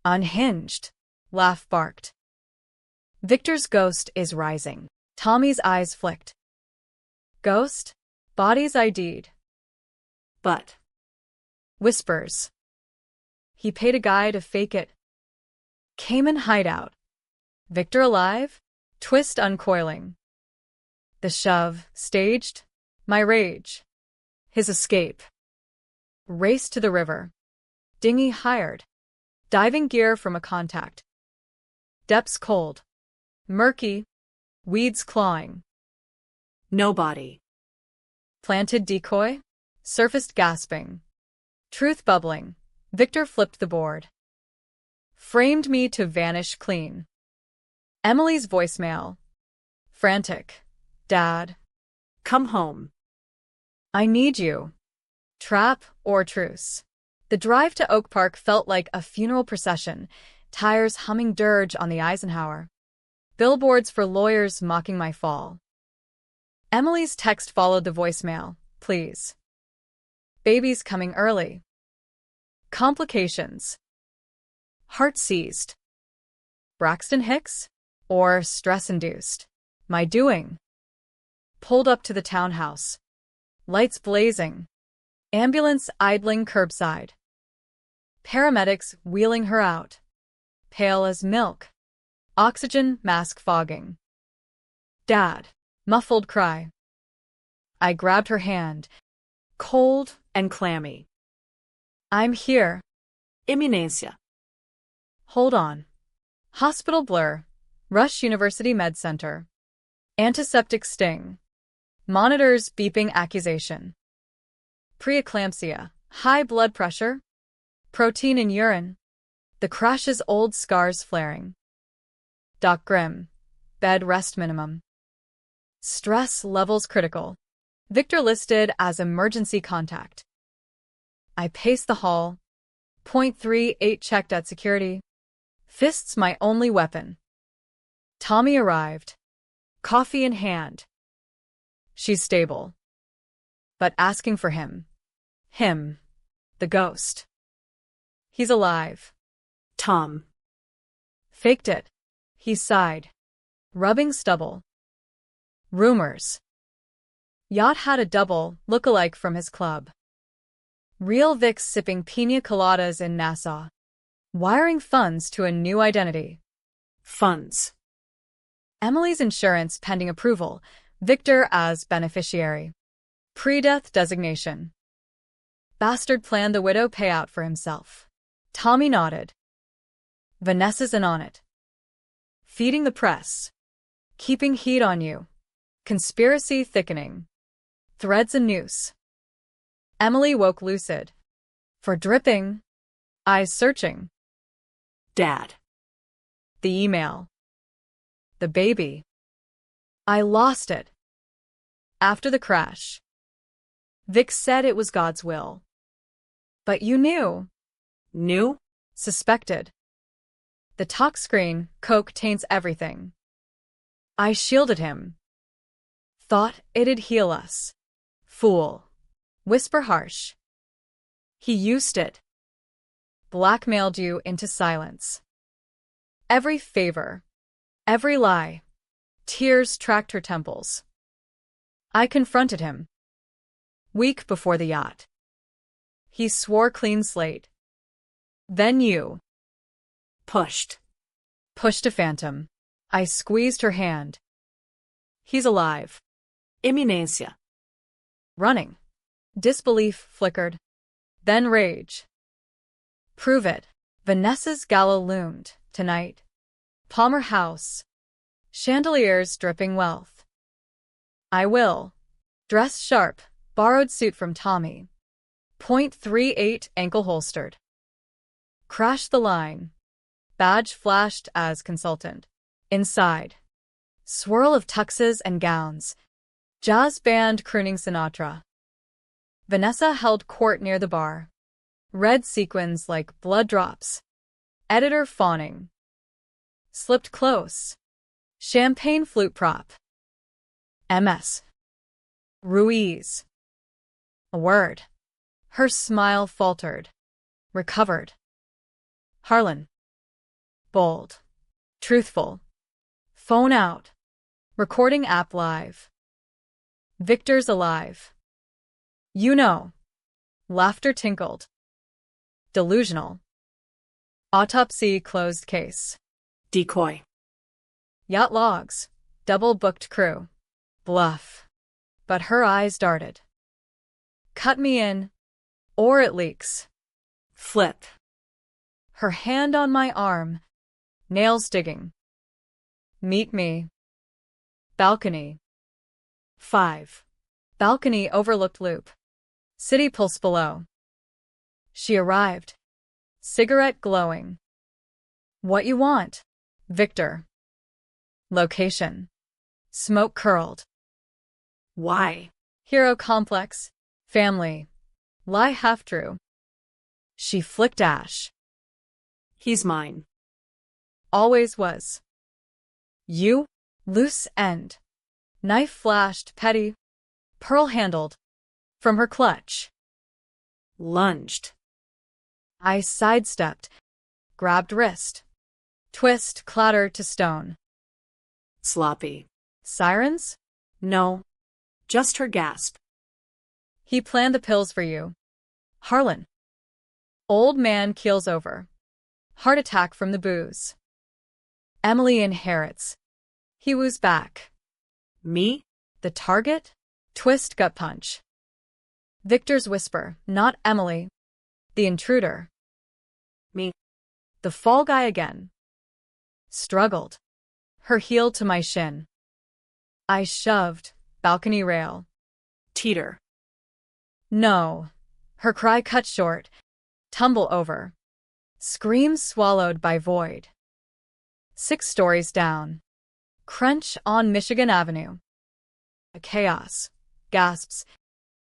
Unhinged. Laugh barked. Victor's ghost is rising. Tommy's eyes flicked. Ghost? Bodies ID'd. But. Whispers. He paid a guy to fake it. Came in hideout. Victor alive? Twist uncoiling. The shove, staged. My rage. His escape. Race to the river. Dinghy hired. Diving gear from a contact. Depths cold. Murky. Weeds clawing. Nobody. Planted decoy. Surfaced gasping. Truth bubbling. Victor flipped the board. Framed me to vanish clean. Emily's voicemail. Frantic. Dad. Come home. I need you. Trap or truce. The drive to Oak Park felt like a funeral procession, tires humming dirge on the Eisenhower. Billboards for lawyers mocking my fall. Emily's text followed the voicemail. Please. Baby's coming early. Complications. Heart seized. Braxton Hicks? Or stress-induced? My doing. Pulled up to the townhouse. Lights blazing. Ambulance idling curbside. Paramedics wheeling her out. Pale as milk. Oxygen mask fogging. Dad. Muffled cry. I grabbed her hand. Cold And clammy. I'm here. Immunasia. Hold on. Hospital blur. Rush University Med Center. Antiseptic sting. Monitors beeping accusation. Preeclampsia, high blood pressure, protein in urine. The crash's old scars flaring. Doc Grim, bed rest minimum. Stress levels critical. Victor listed as emergency contact. I paced the hall. .38 checked at security. Fists my only weapon. Tommy arrived. Coffee in hand. She's stable. But asking for him. Him. The ghost. He's alive. Tom. Faked it. He sighed. Rubbing stubble. Rumors. Yacht had a double look-alike from his club. Real Vic's sipping pina coladas in Nassau. Wiring funds to a new identity. Funds. Emily's insurance pending approval. Victor as beneficiary. Pre-death designation. Bastard planned the widow payout for himself. Tommy nodded. Vanessa's in on it. Feeding the press. Keeping heat on you. Conspiracy thickening. Threads a noose. Emily woke lucid. For dripping. Eyes searching. Dad. The email. The baby. I lost it. After the crash. Vic said it was God's will. But you knew. Knew? Suspected. The talk screen, Coke taints everything. I shielded him. Thought it'd heal us. Fool. Whisper harsh. He used it. Blackmailed you into silence. Every favor. Every lie. Tears tracked her temples. I confronted him. Week before the yacht. He swore clean slate. Then you. Pushed. Pushed a phantom. I squeezed her hand. He's alive. Immunasia. Running. Disbelief flickered. Then rage. Prove it. Vanessa's gala loomed, tonight. Palmer House. Chandeliers dripping wealth. I will. Dress sharp. Borrowed suit from Tommy. .38 ankle holstered. Crash the line. Badge flashed as consultant. Inside. Swirl of tuxes and gowns. Jazz band crooning Sinatra. Vanessa held court near the bar. Red sequins like blood drops. Editor fawning. Slipped close. Champagne flute prop. MS. Ruiz. A word. Her smile faltered. Recovered. Harlan. Bold. Truthful. Phone out. Recording app live. Victor's alive. You know. Laughter tinkled. Delusional. Autopsy closed case. Decoy. Yacht logs. Double booked crew. Bluff. But her eyes darted. Cut me in, or it leaks. Flip. Her hand on my arm. Nails digging. Meet me. Balcony. 5. Balcony overlooked loop. City pulse below. She arrived. Cigarette glowing. What you want? Victor. Location. Smoke curled. Why? Hero complex. Family. Lie half true. She flicked ash. He's mine. Always was. You? Loose end. Knife flashed, petty. Pearl-handled. From her clutch. Lunged. I sidestepped. Grabbed wrist. Twist, clatter to stone. Sloppy. Sirens? No. Just her gasp. He planned the pills for you. Harlan. Old man keels over. Heart attack from the booze. Emily inherits. He woos back. Me? The target? Twist gut punch. Victor's whisper, not Emily. The intruder. Me. The fall guy again. Struggled. Her heel to my shin. I shoved. balcony rail. Teeter. No. Her cry cut short. Tumble over. Scream swallowed by void. 6 stories down. Crunch on Michigan Avenue. A chaos. Gasps.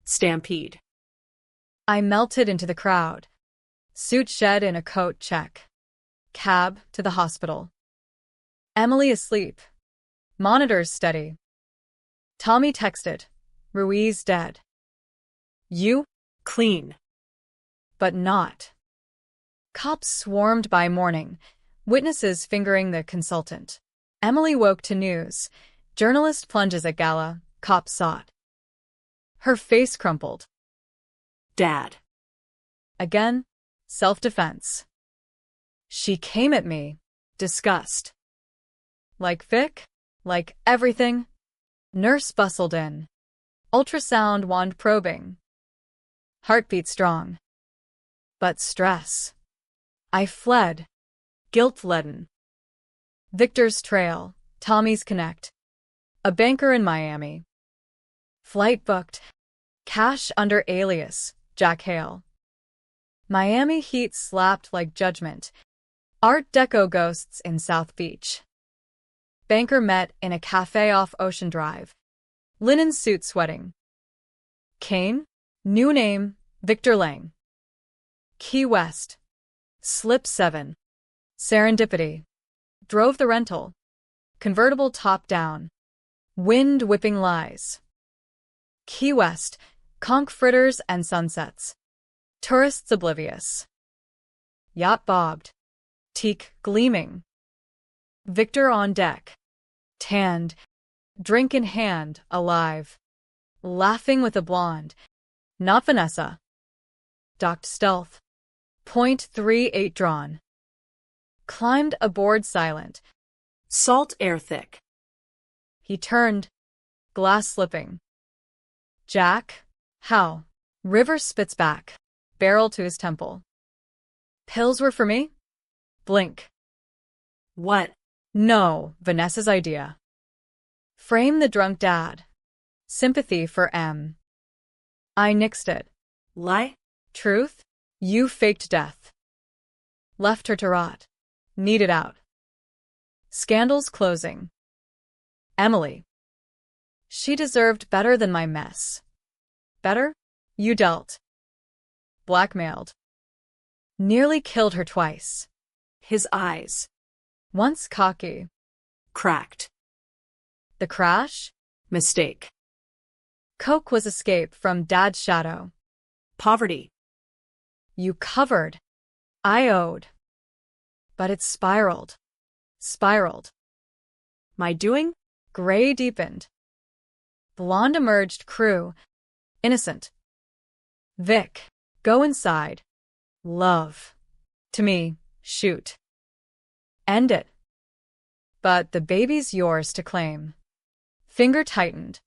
Stampede. I melted into the crowd. Suit shed in a coat check. Cab to the hospital. Emily asleep. Monitors steady. Tommy texted. Ruiz dead. You? Clean. But not. Cops swarmed by morning. Witnesses fingering the consultant. Emily woke to news. Journalist plunges at gala. Cops sought. Her face crumpled. Dad. Again, self-defense. She came at me. Disgust. Like Vic? Like everything? Nurse bustled in. Ultrasound wand probing. Heartbeat strong. But stress. I fled. Guilt-leaden. Victor's trail. Tommy's connect. A banker in Miami. Flight booked. Cash under alias. Jack Hale. Miami heat slapped like judgment. Art Deco ghosts in South Beach. Banker met in a cafe off Ocean Drive. Linen suit sweating. Kane? New name, Victor Lang. Key West. Slip 7. Serendipity. Drove the rental. Convertible top down. Wind whipping lies. Key West. Conch fritters and sunsets. Tourists oblivious. Yacht bobbed. Teak gleaming. Victor on deck. Tanned. Drink in hand, alive. Laughing with a blonde. Not Vanessa. Docked stealth. .38 drawn. Climbed aboard silent. Salt air thick. He turned. Glass slipping. Jack? How? River spits back. Barrel to his temple. Pills were for me? Blink. What? No, Vanessa's idea. Frame the drunk dad. Sympathy for M. I nixed it. Lie? Truth? You faked death. Left her to rot. Needed out. Scandals closing. Emily. She deserved better than my mess. Better? You dealt. Blackmailed. Nearly killed her twice. His eyes. Once cocky. Cracked. The crash? Mistake. Coke was escape from Dad's shadow. Poverty. You covered. I owed. But it spiraled. Spiraled. My doing? Gray deepened. Blonde emerged crew. Innocent. Vic, go inside. Love. To me, shoot. End it. But the baby's yours to claim. Finger tightened.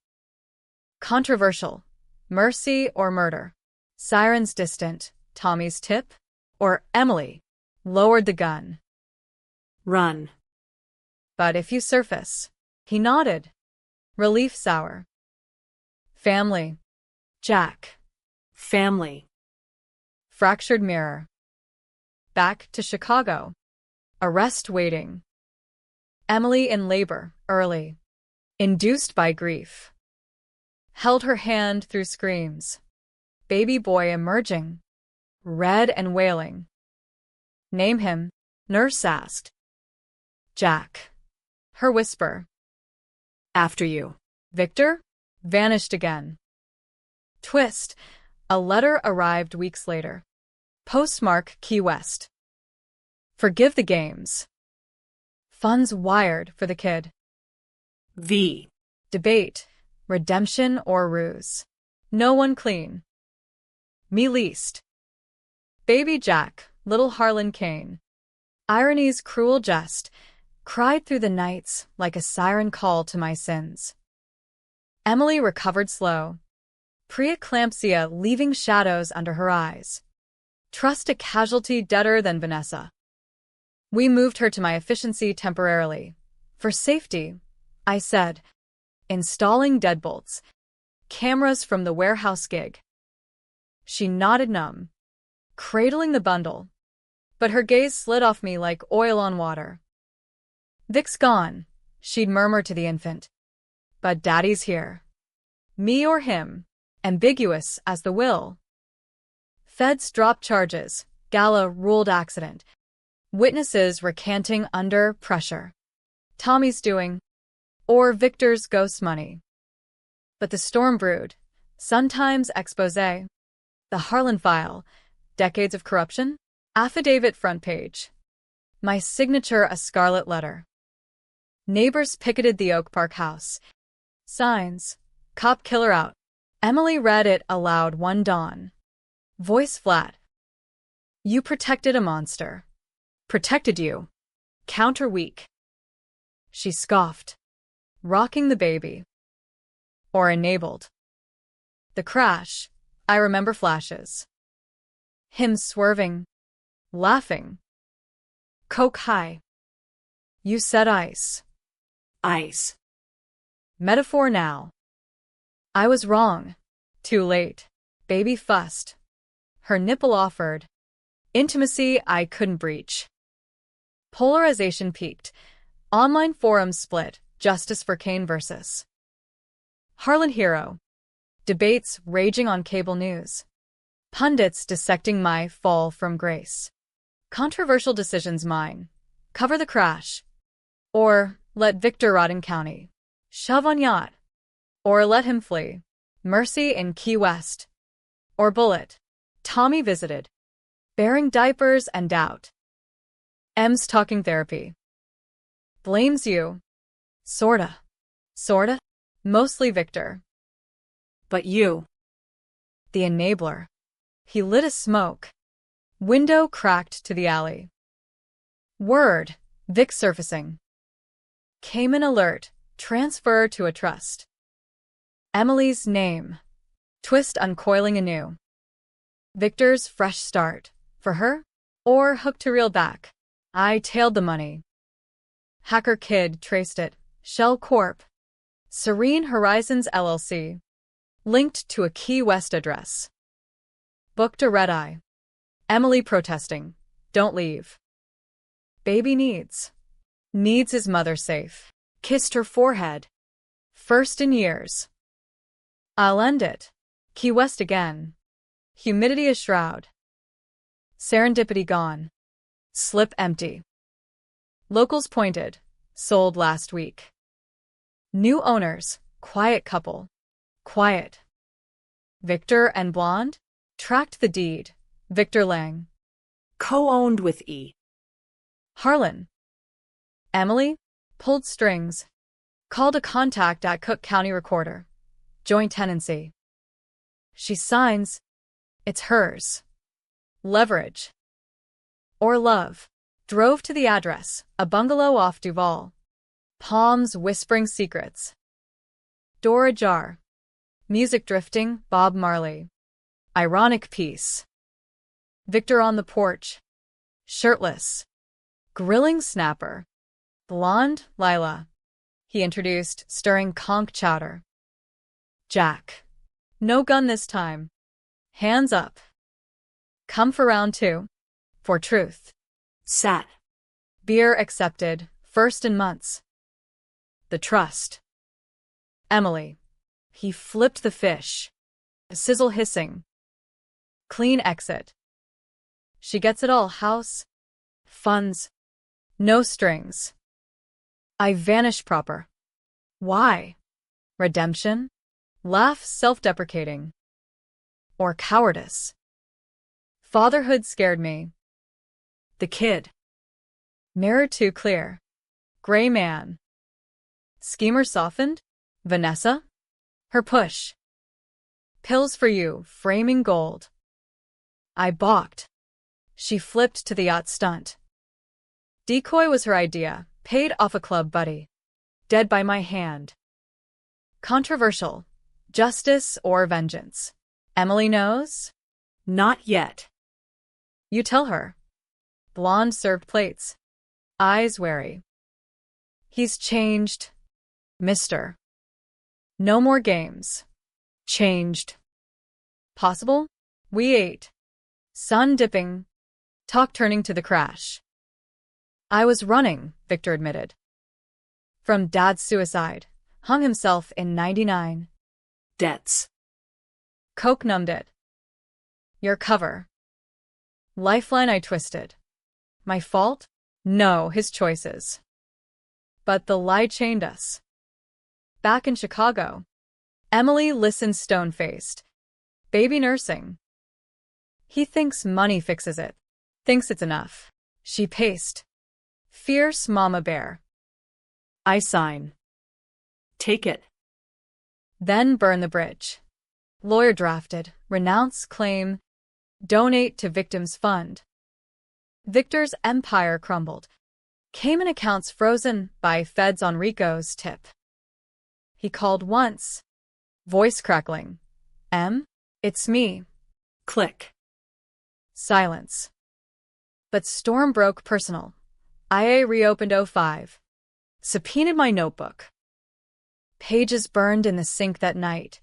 Controversial. Mercy or murder. Sirens distant. Tommy's tip? Or Emily? Lowered the gun. Run. But if you surface. He nodded. Relief sour. Family. Jack. Family. Fractured mirror. Back to Chicago. Arrest waiting. Emily in labor, early. Induced by grief. Held her hand through screams. Baby boy emerging. Red and wailing. Name him, nurse asked. Jack. Her whisper. After you. Victor? Vanished again. Twist. A letter arrived weeks later. Postmark Key West. Forgive the games. Funds wired for the kid. V. Debate. Redemption or ruse. No one clean. Me least. Baby Jack, little Harlan Kane. Irony's cruel jest. Cried through the nights like a siren call to my sins. Emily recovered slow. Preeclampsia leaving shadows under her eyes. Trust a casualty deader than Vanessa. We moved her to my efficiency temporarily. For safety, I said. installing deadbolts, cameras from the warehouse gig. She nodded numb, cradling the bundle, but her gaze slid off me like oil on water. "Vic's gone," she'd murmur to the infant. "But Daddy's here. Me or him, ambiguous as the will." Feds dropped charges, Gala ruled accident, witnesses recanting under pressure. Tommy's doing, or Victor's ghost money. But the storm brewed. Sun-Times expose. The Harlan file. Decades of corruption? Affidavit front page. My signature a scarlet letter. Neighbors picketed the Oak Park house. Signs. Cop killer out. Emily read it aloud one dawn. Voice flat. "You protected a monster. Protected you. Counter weak." She scoffed, rocking the baby. Or enabled. The crash. I remember flashes. Him swerving, laughing. Coke high. You said ice. Ice. Metaphor now. I was wrong. Too late. Baby fussed. Her nipple offered. Intimacy I couldn't breach. Polarization peaked. Online forums split. Justice for Kane versus Harlan hero. Debates raging on cable news. Pundits dissecting my fall from grace. Controversial decisions mine. Cover the crash. Or let Victor rot in county. Shove on yacht. Or let him flee. Mercy in Key West. Or bullet. Tommy visited. Bearing diapers and doubt. M's talking therapy. Blames you. Sorta. Sorta. Mostly Victor. But you. The enabler. He lit a smoke. Window cracked to the alley. Word. Vic surfacing. Cayman alert. Transfer to a trust. Emily's name. Twist uncoiling anew. Victor's fresh start. For her? Or hook to reel back? I tailed the money. Hacker kid traced it. Shell Corp. Serene Horizons LLC. Linked to a Key West address. Booked a red-eye. Emily protesting. Don't leave. Baby needs. Needs his mother safe. Kissed her forehead. First in years. I'll end it. Key West again. Humidity a shroud. Serendipity gone. Slip empty. Locals pointed. Sold last week. New owners. Quiet couple. Quiet. Victor and Blonde? Tracked the deed. Victor Lang. Co-owned with E. Harlan. Emily? Pulled strings. Called a contact at Cook County Recorder. Joint tenancy. She signs. It's hers. Leverage. Or love. Drove to the address, a bungalow off Duval. Palms whispering secrets. Door ajar. Music drifting, Bob Marley. Ironic piece. Victor on the porch. Shirtless. Grilling snapper. Blonde, Lila. He introduced, stirring conch chowder. Jack. No gun this time. Hands up. Come for round two. For truth. Sat. Beer accepted, first in months. The trust. Emily. He flipped the fish. Sizzle hissing. Clean exit. She gets it all, house. Funds. No strings. I vanish proper. Why? Redemption? Laugh self-deprecating. Or cowardice. Fatherhood scared me. The kid. Mirror too clear. Gray man. Schemer softened? Vanessa? Her push. Pills for you, framing gold. I balked. She flipped to the yacht stunt. Decoy was her idea, paid off a club buddy. Dead by my hand. Controversial. Justice or vengeance? Emily knows? Not yet. You tell her. Blonde served plates. Eyes wary. He's changed. Mister. No more games. Changed. Possible? We ate. Sun dipping. Talk turning to the crash. I was running, Victor admitted. From Dad's suicide. Hung himself in 99. Debts. Coke numbed it. Your cover. Lifeline I twisted. My fault? No, his choices. But the lie chained us. Back in Chicago. Emily listened stone-faced. Baby nursing. He thinks money fixes it. Thinks it's enough. She paced. Fierce mama bear. I sign. Take it. Then burn the bridge. Lawyer drafted. Renounce claim. Donate to victims fund. Victor's empire crumbled. Cayman accounts frozen by feds on Rico's tip. He called once. Voice crackling. It's me. Click. Silence. But storm broke personal. IA reopened '05. Subpoenaed my notebook. Pages burned in the sink that night.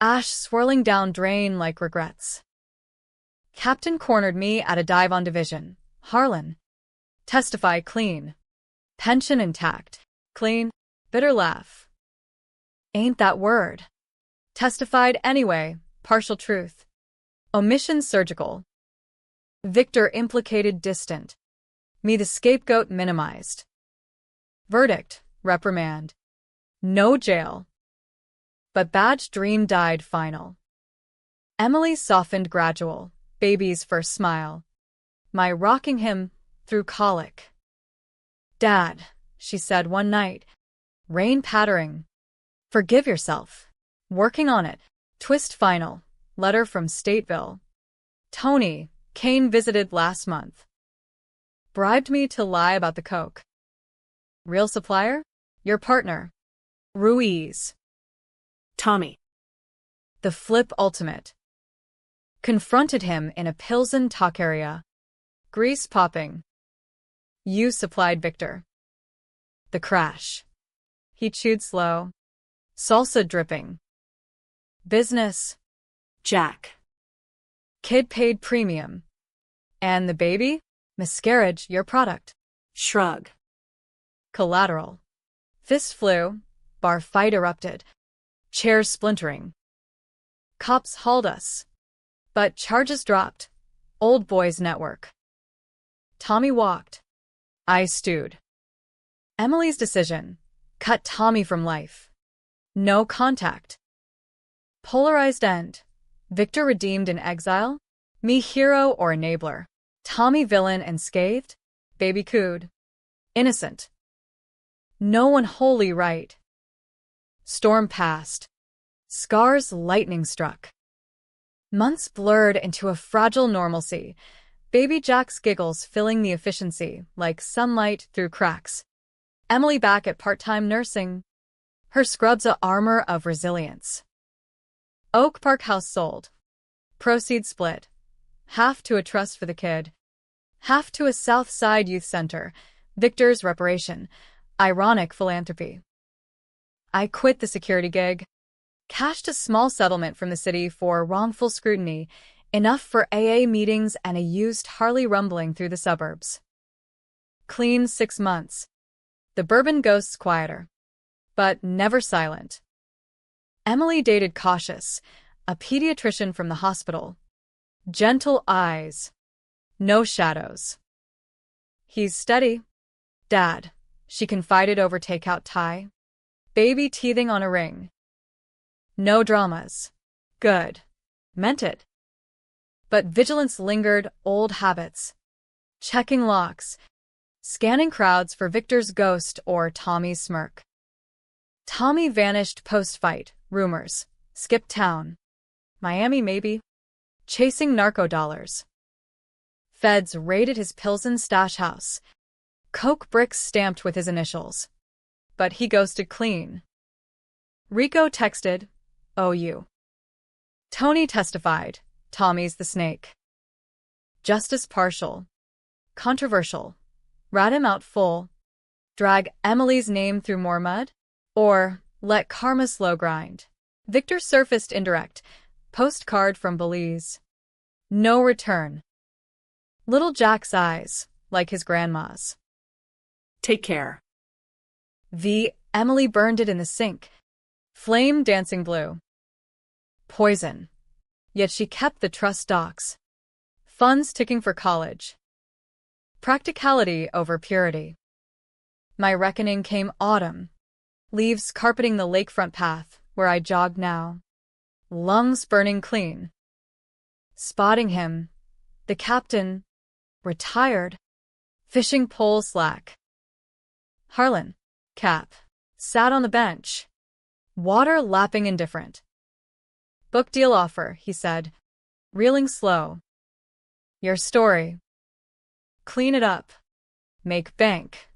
Ash swirling down drain like regrets. Captain cornered me at a dive on division. Harlan. Testify clean. Pension intact. Clean. Bitter laugh. Ain't that word. Testified anyway. Partial truth. Omission surgical. Victor implicated distant. Me the scapegoat minimized. Verdict. Reprimand. No jail. But Badge dream died final. Emily softened gradual. Baby's first smile. My rocking him through colic. Dad, she said one night. Rain pattering. Forgive yourself. Working on it. Twist final. Letter from Stateville. Tony, Kane visited last month. Bribed me to lie about the coke. Real supplier? Your partner. Ruiz. Tommy. The flip ultimate. Confronted him in a Pilsen taqueria. Grease popping. You supplied Victor. The crash. He chewed slow. Salsa dripping. Business. Jack. Kid paid premium. And the baby? Miscarriage, your product. Shrug. Collateral. Fist flew. Bar fight erupted. Chairs splintering. Cops hauled us. But charges dropped. Old boys network. Tommy walked. I stewed. Emily's decision. Cut Tommy from life. No contact. Polarized end. Victor redeemed in exile. Me hero or enabler. Tommy villain and scathed. Baby cooed. Innocent. No one wholly right. Storm passed. Scars lightning struck. Months blurred into a fragile normalcy. Baby Jack's giggles filling the efficiency like sunlight through cracks. Emily back at part-time nursing. Her scrubs a armor of resilience. Oak Park house sold. Proceeds split. Half to a trust for the kid. Half to a South Side youth center. Victor's reparation. Ironic philanthropy. I quit the security gig. Cashed a small settlement from the city for wrongful scrutiny, enough for AA meetings and a used Harley rumbling through the suburbs. Clean 6 months. The bourbon ghosts quieter. But never silent. Emily dated cautious, a pediatrician from the hospital. Gentle eyes. No shadows. He's steady. Dad, she confided over takeout tie. Baby teething on a ring. No dramas. Good. Meant it. But vigilance lingered, old habits. Checking locks. Scanning crowds for Victor's ghost or Tommy's smirk. Tommy vanished post-fight. Rumors. Skipped town. Miami maybe. Chasing narco dollars. Feds raided his Pilsen stash house. Coke bricks stamped with his initials. But he ghosted clean. Rico texted, OU. Tony testified, Tommy's the snake. Justice partial. Controversial. Rat him out full. Drag Emily's name through more mud? Or Let karma slow grind. Victor surfaced indirect. Postcard from Belize. No return. Little Jack's eyes, like his grandma's. Take care. V. Emily burned it in the sink. Flame dancing blue. Poison. Yet she kept the trust docs. Funds ticking for college. Practicality over purity. My reckoning came autumn. Leaves carpeting the lakefront path where I jogged now. Lungs burning clean. Spotting him. The captain. Retired. Fishing pole slack. Harlan. Cap. Sat on the bench. Water lapping indifferent. Book deal offer, he said. Reeling slow. Your story. Clean it up. Make bank.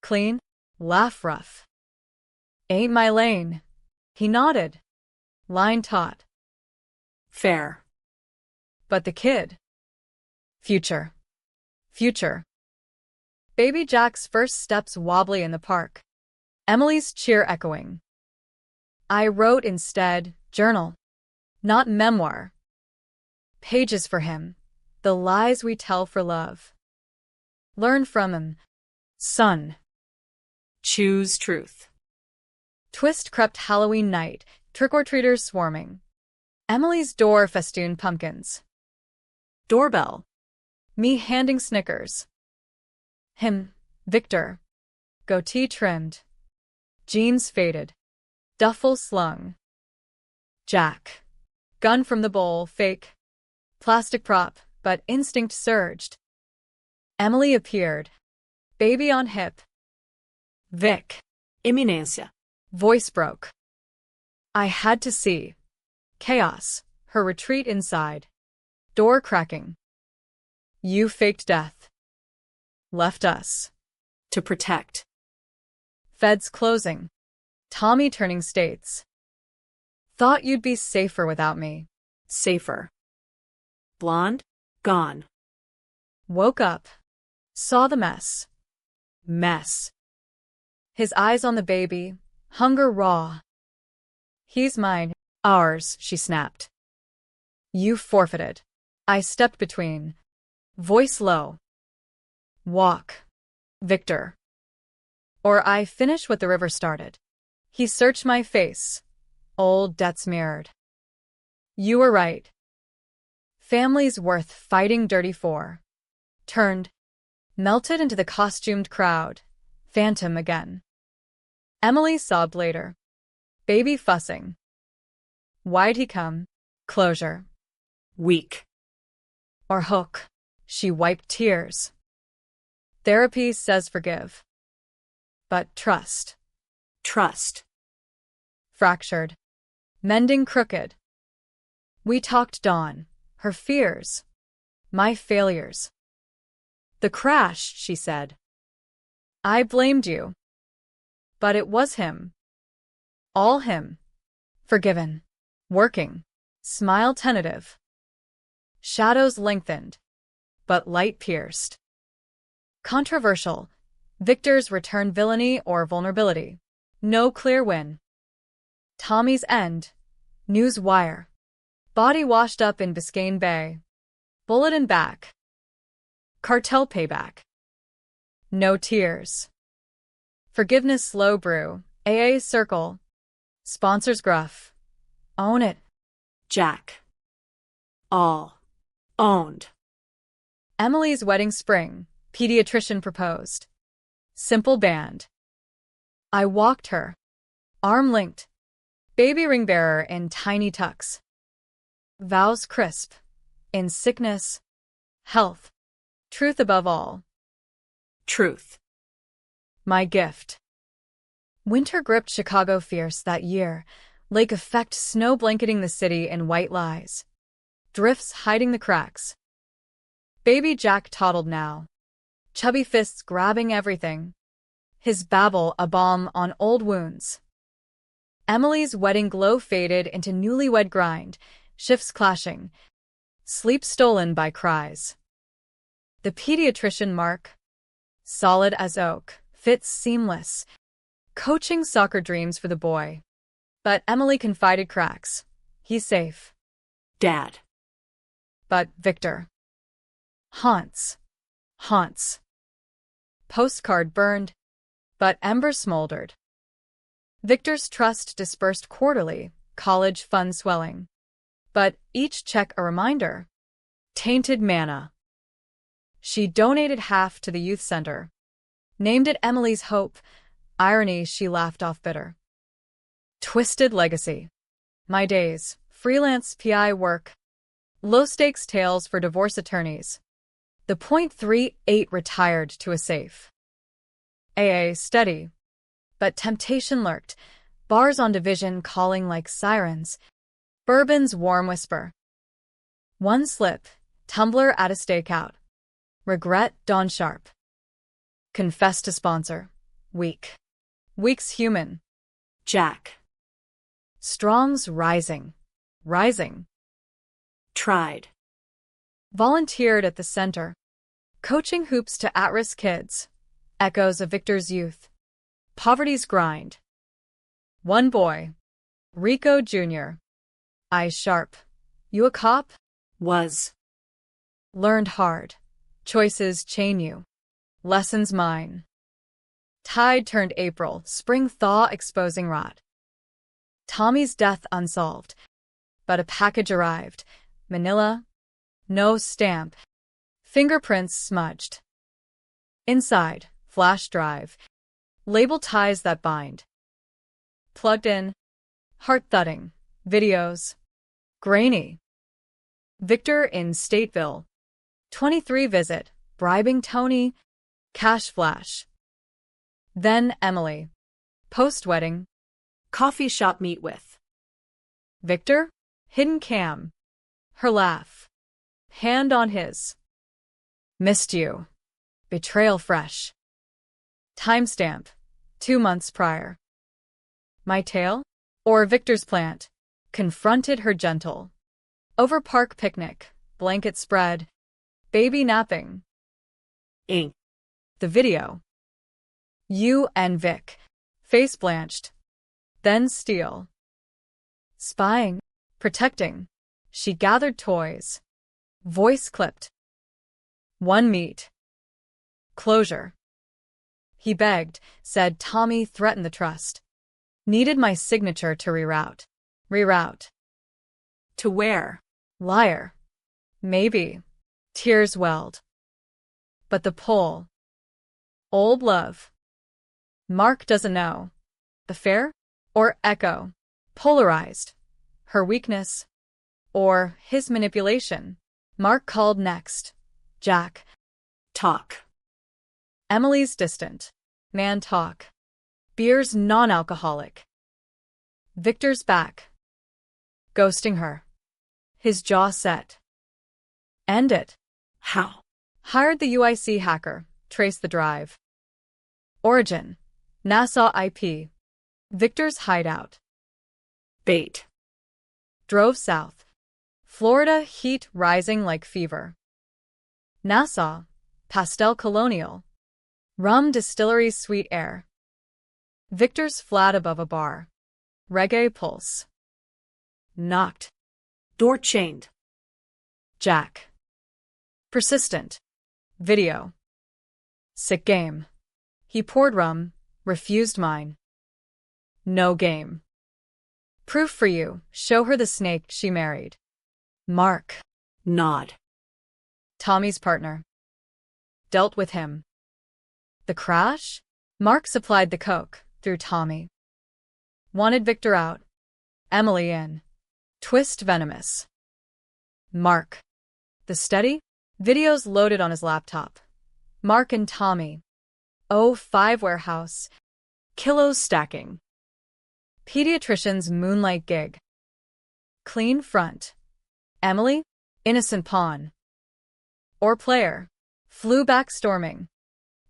Clean. Laugh rough. Ain't my lane. He nodded. Line taut. Fair. But the kid. Future. Future. Baby Jack's first steps wobbly in the park. Emily's cheer echoing. I wrote instead, journal. Not memoir. Pages for him. The lies we tell for love. Learn from him. Son. Choose truth. Twist crept Halloween night, trick-or-treaters swarming. Emily's door festooned pumpkins. Doorbell. Me handing Snickers. Him, Victor. Goatee trimmed. Jeans faded. Duffel slung. Jack. Gun from the bowl, fake. Plastic prop, but instinct surged. Emily appeared. Baby on hip. Vic. Imminência. Voice broke. I had to see. Chaos. Her retreat inside. Door cracking. You faked death. Left us. To protect. Feds closing. Tommy turning states. Thought you'd be safer without me. Safer. Blonde. Gone. Woke up. Saw the mess. Mess. His eyes on the baby. Hunger raw. He's mine. Ours, she snapped. You forfeited. I stepped between. Voice low. Walk. Victor. Or I finish what the river started. He searched my face. Old debts mirrored. You were right. Family's worth fighting dirty for. Turned. Melted into the costumed crowd. Phantom again. Emily sobbed later. Baby fussing. Why'd he come? Closure. Weak. Or hook. She wiped tears. Therapy says forgive. But trust. Trust. Fractured. Mending crooked. We talked Dawn. Her fears. My failures. The crash, she said. I blamed you. But it was him. All him. Forgiven. Working. Smile tentative. Shadows lengthened. But light pierced. Controversial. Victor's return villainy or vulnerability. No clear win. Tommy's end. News wire. Body washed up in Biscayne Bay. Bullet in back. Cartel payback. No tears. Forgiveness slow brew. AA circle. Sponsors gruff. Own it. Jack. All. Owned. Emily's wedding spring. Pediatrician proposed. Simple band. I walked her. Arm linked. Baby ring bearer in tiny tucks. Vows crisp. In sickness. Health. Truth above all. Truth. My gift. Winter gripped Chicago fierce that year. Lake effect snow blanketing the city in white lies. Drifts hiding the cracks. Baby Jack toddled now. Chubby fists grabbing everything. His babble a balm on old wounds. Emily's wedding glow faded into newlywed grind, shifts clashing. Sleep stolen by cries. The pediatrician mark. Solid as oak, fits seamless. coaching soccer dreams for the boy. But Emily confided cracks. He's safe. Dad. But Victor. Haunts. Haunts. Postcard burned, but embers smoldered. Victor's trust dispersed quarterly, college fund swelling. But each check a reminder. Tainted manna. She donated half to the youth center. Named it Emily's Hope. Irony she laughed off bitter. Twisted legacy. My days. Freelance PI work. Low-stakes tales for divorce attorneys. The .38 retired to a safe. AA steady. But temptation lurked. Bars on division calling like sirens. Bourbon's warm whisper. One slip. Tumbler at a stakeout. Regret dawn sharp. Confess to sponsor. Weak. Weak's human. Jack. Strong's rising. Rising. Tried. Volunteered at the center. Coaching hoops to at-risk kids. Echoes of Victor's youth. Poverty's grind. One boy. Rico Jr. Eyes sharp. You a cop? Was. Learned hard. Choices chain you. Lessons mine. Tide turned April, spring thaw exposing rot. Tommy's death unsolved. But a package arrived. Manila. No stamp. Fingerprints smudged. Inside, flash drive. Label ties that bind. Plugged in. Heart thudding. Videos. Grainy. Victor in Stateville. 23 visit. Bribing Tony. Cash flash. Then Emily. Post-wedding. Coffee shop meet with. Victor. Hidden cam. Her laugh. Hand on his. Missed you. Betrayal fresh. Timestamp. 2 months prior. My tale? Or Victor's plant. Confronted her gentle. Over park picnic. Blanket spread. Baby napping. Ink. The video. You and Vic. Face blanched. Then steel. Spying. Protecting. She gathered toys. Voice clipped. One meet. Closure. He begged, said Tommy threatened the trust. Needed my signature to reroute. Reroute. To where? Liar. Maybe. Tears welled. But the poll. Old love. Mark doesn't know. Affair? Or echo? Polarized. Her weakness? Or his manipulation? Mark called next. Jack. Talk. Emily's distant. Man talk. Beer's non-alcoholic. Victor's back. Ghosting her. His jaw set. End it. How? Hired the UIC hacker. Trace the drive. Origin. Nassau IP. Victor's hideout. Bait. Drove south. Florida heat rising like fever. Nassau. Pastel colonial. Rum distillery's sweet air. Victor's flat above a bar. Reggae pulse. Knocked. Door chained. Jack. Persistent. Video. Sick game. He poured rum, refused mine. No game. Proof for you, show her the snake she married. Mark. Nod. Tommy's partner. Dealt with him. The crash? Mark supplied the coke, through Tommy. Wanted Victor out. Emily in. Twist venomous. Mark. The steady? Videos loaded on his laptop. Mark and Tommy. 05 warehouse. Kilos stacking. Pediatrician's moonlight gig. Clean front. Emily? Innocent pawn. Or player. Flew back storming.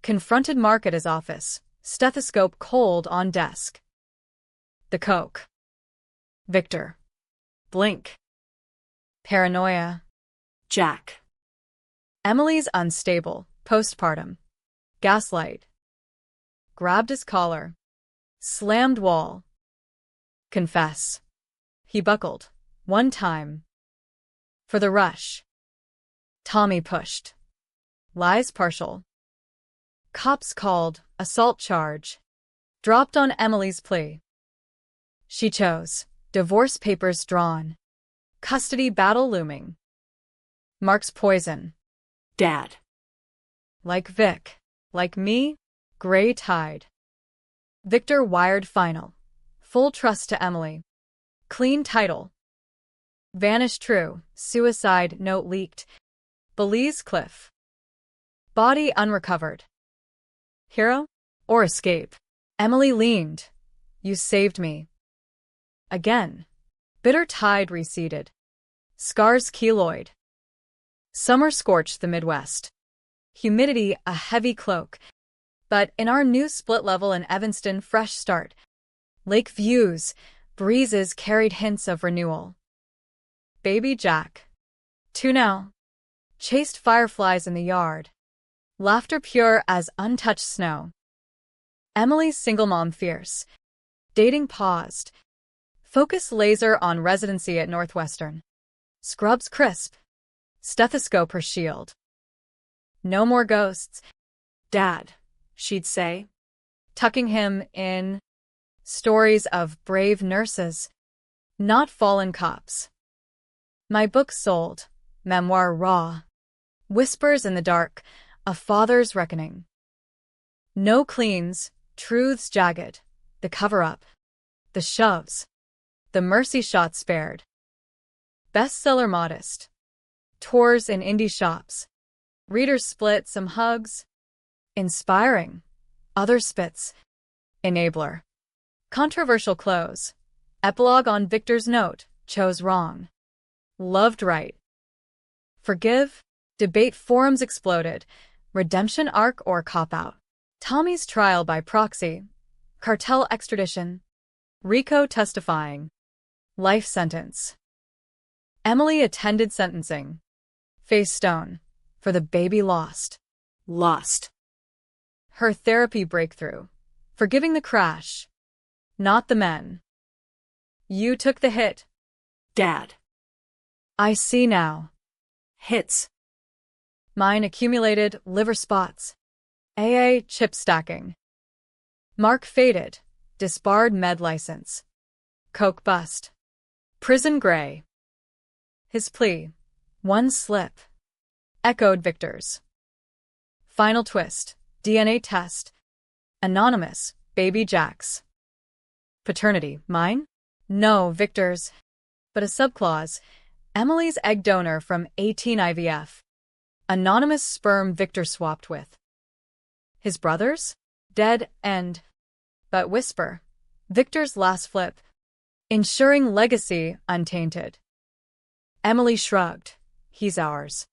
Confronted Mark at his office. Stethoscope cold on desk. The coke. Victor. Blink. Paranoia. Jack. Emily's unstable. Postpartum. Gaslight. Grabbed his collar. Slammed wall. Confess. He buckled. One time. For the rush. Tommy pushed. Lies partial. Cops called. Assault charge. Dropped on Emily's plea. She chose. Divorce papers drawn. Custody battle looming. Mark's poison. Dad. Like Vic. Like me. Gray tide. Victor wired final. Full trust to Emily. Clean title. Vanished true. Suicide note leaked. Belize cliff. Body unrecovered. Hero? Or escape? Emily leaned. You saved me. Again. Bitter tide receded. Scars keloid. Summer scorched the Midwest. Humidity a heavy cloak. But in our new split level in Evanston, fresh start. Lake views, breezes carried hints of renewal. Baby Jack. 2 now. Chased fireflies in the yard. Laughter pure as untouched snow. Emily's single mom fierce. Dating paused. Focus laser on residency at Northwestern. Scrubs crisp. Stethoscope her shield. No more ghosts. Dad, she'd say. Tucking him in. Stories of brave nurses. Not fallen cops. My book sold. Memoir raw. Whispers in the dark. A father's reckoning. No cleans. Truths jagged. The cover-up. The shoves. The mercy shot spared. Bestseller modest. Tours in indie shops. Readers split some hugs. Inspiring. Other spits. Enabler. Controversial close. Epilogue on Victor's note. Chose wrong. Loved right. Forgive. Debate forums exploded. Redemption arc or cop-out. Tommy's trial by proxy. Cartel extradition. Rico testifying. Life sentence. Emily attended sentencing. Face stone. For the baby lost. Lost. Her therapy breakthrough. Forgiving the crash. Not the men. You took the hit. Dad. I see now. Hits. Mine accumulated liver spots. AA chip stacking. Mark faded. Disbarred med license. Coke bust. Prison gray. His plea. One slip. Echoed Victor's. Final twist. DNA test. Anonymous. Baby Jack's. Paternity. Mine? No, Victor's. But a subclause. Emily's egg donor from 18 IVF. Anonymous sperm Victor swapped with. His brothers? Dead end. But whisper. Victor's last flip. Ensuring legacy untainted. Emily shrugged. He's ours.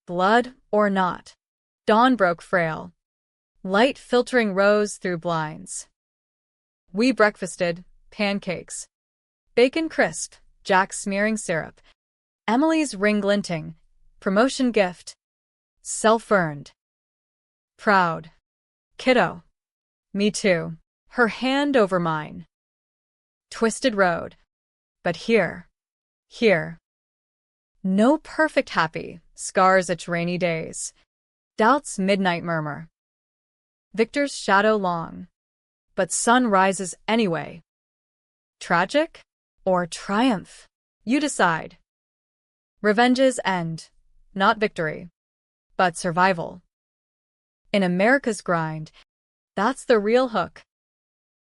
Blood or not. Dawn broke frail. Light filtering rose through blinds. We breakfasted. Pancakes. Bacon crisp. Jack smearing syrup. Emily's ring glinting. Promotion gift. Self-earned. Proud. Kiddo. Me too. Her hand over mine. Twisted road. But here. Here. No perfect happy. Scars etch rainy days. Doubt's midnight murmur. Victor's shadow long. But sun rises anyway. Tragic? Or triumph? You decide. Revenge's end. Not victory. But survival. In America's grind. That's the real hook.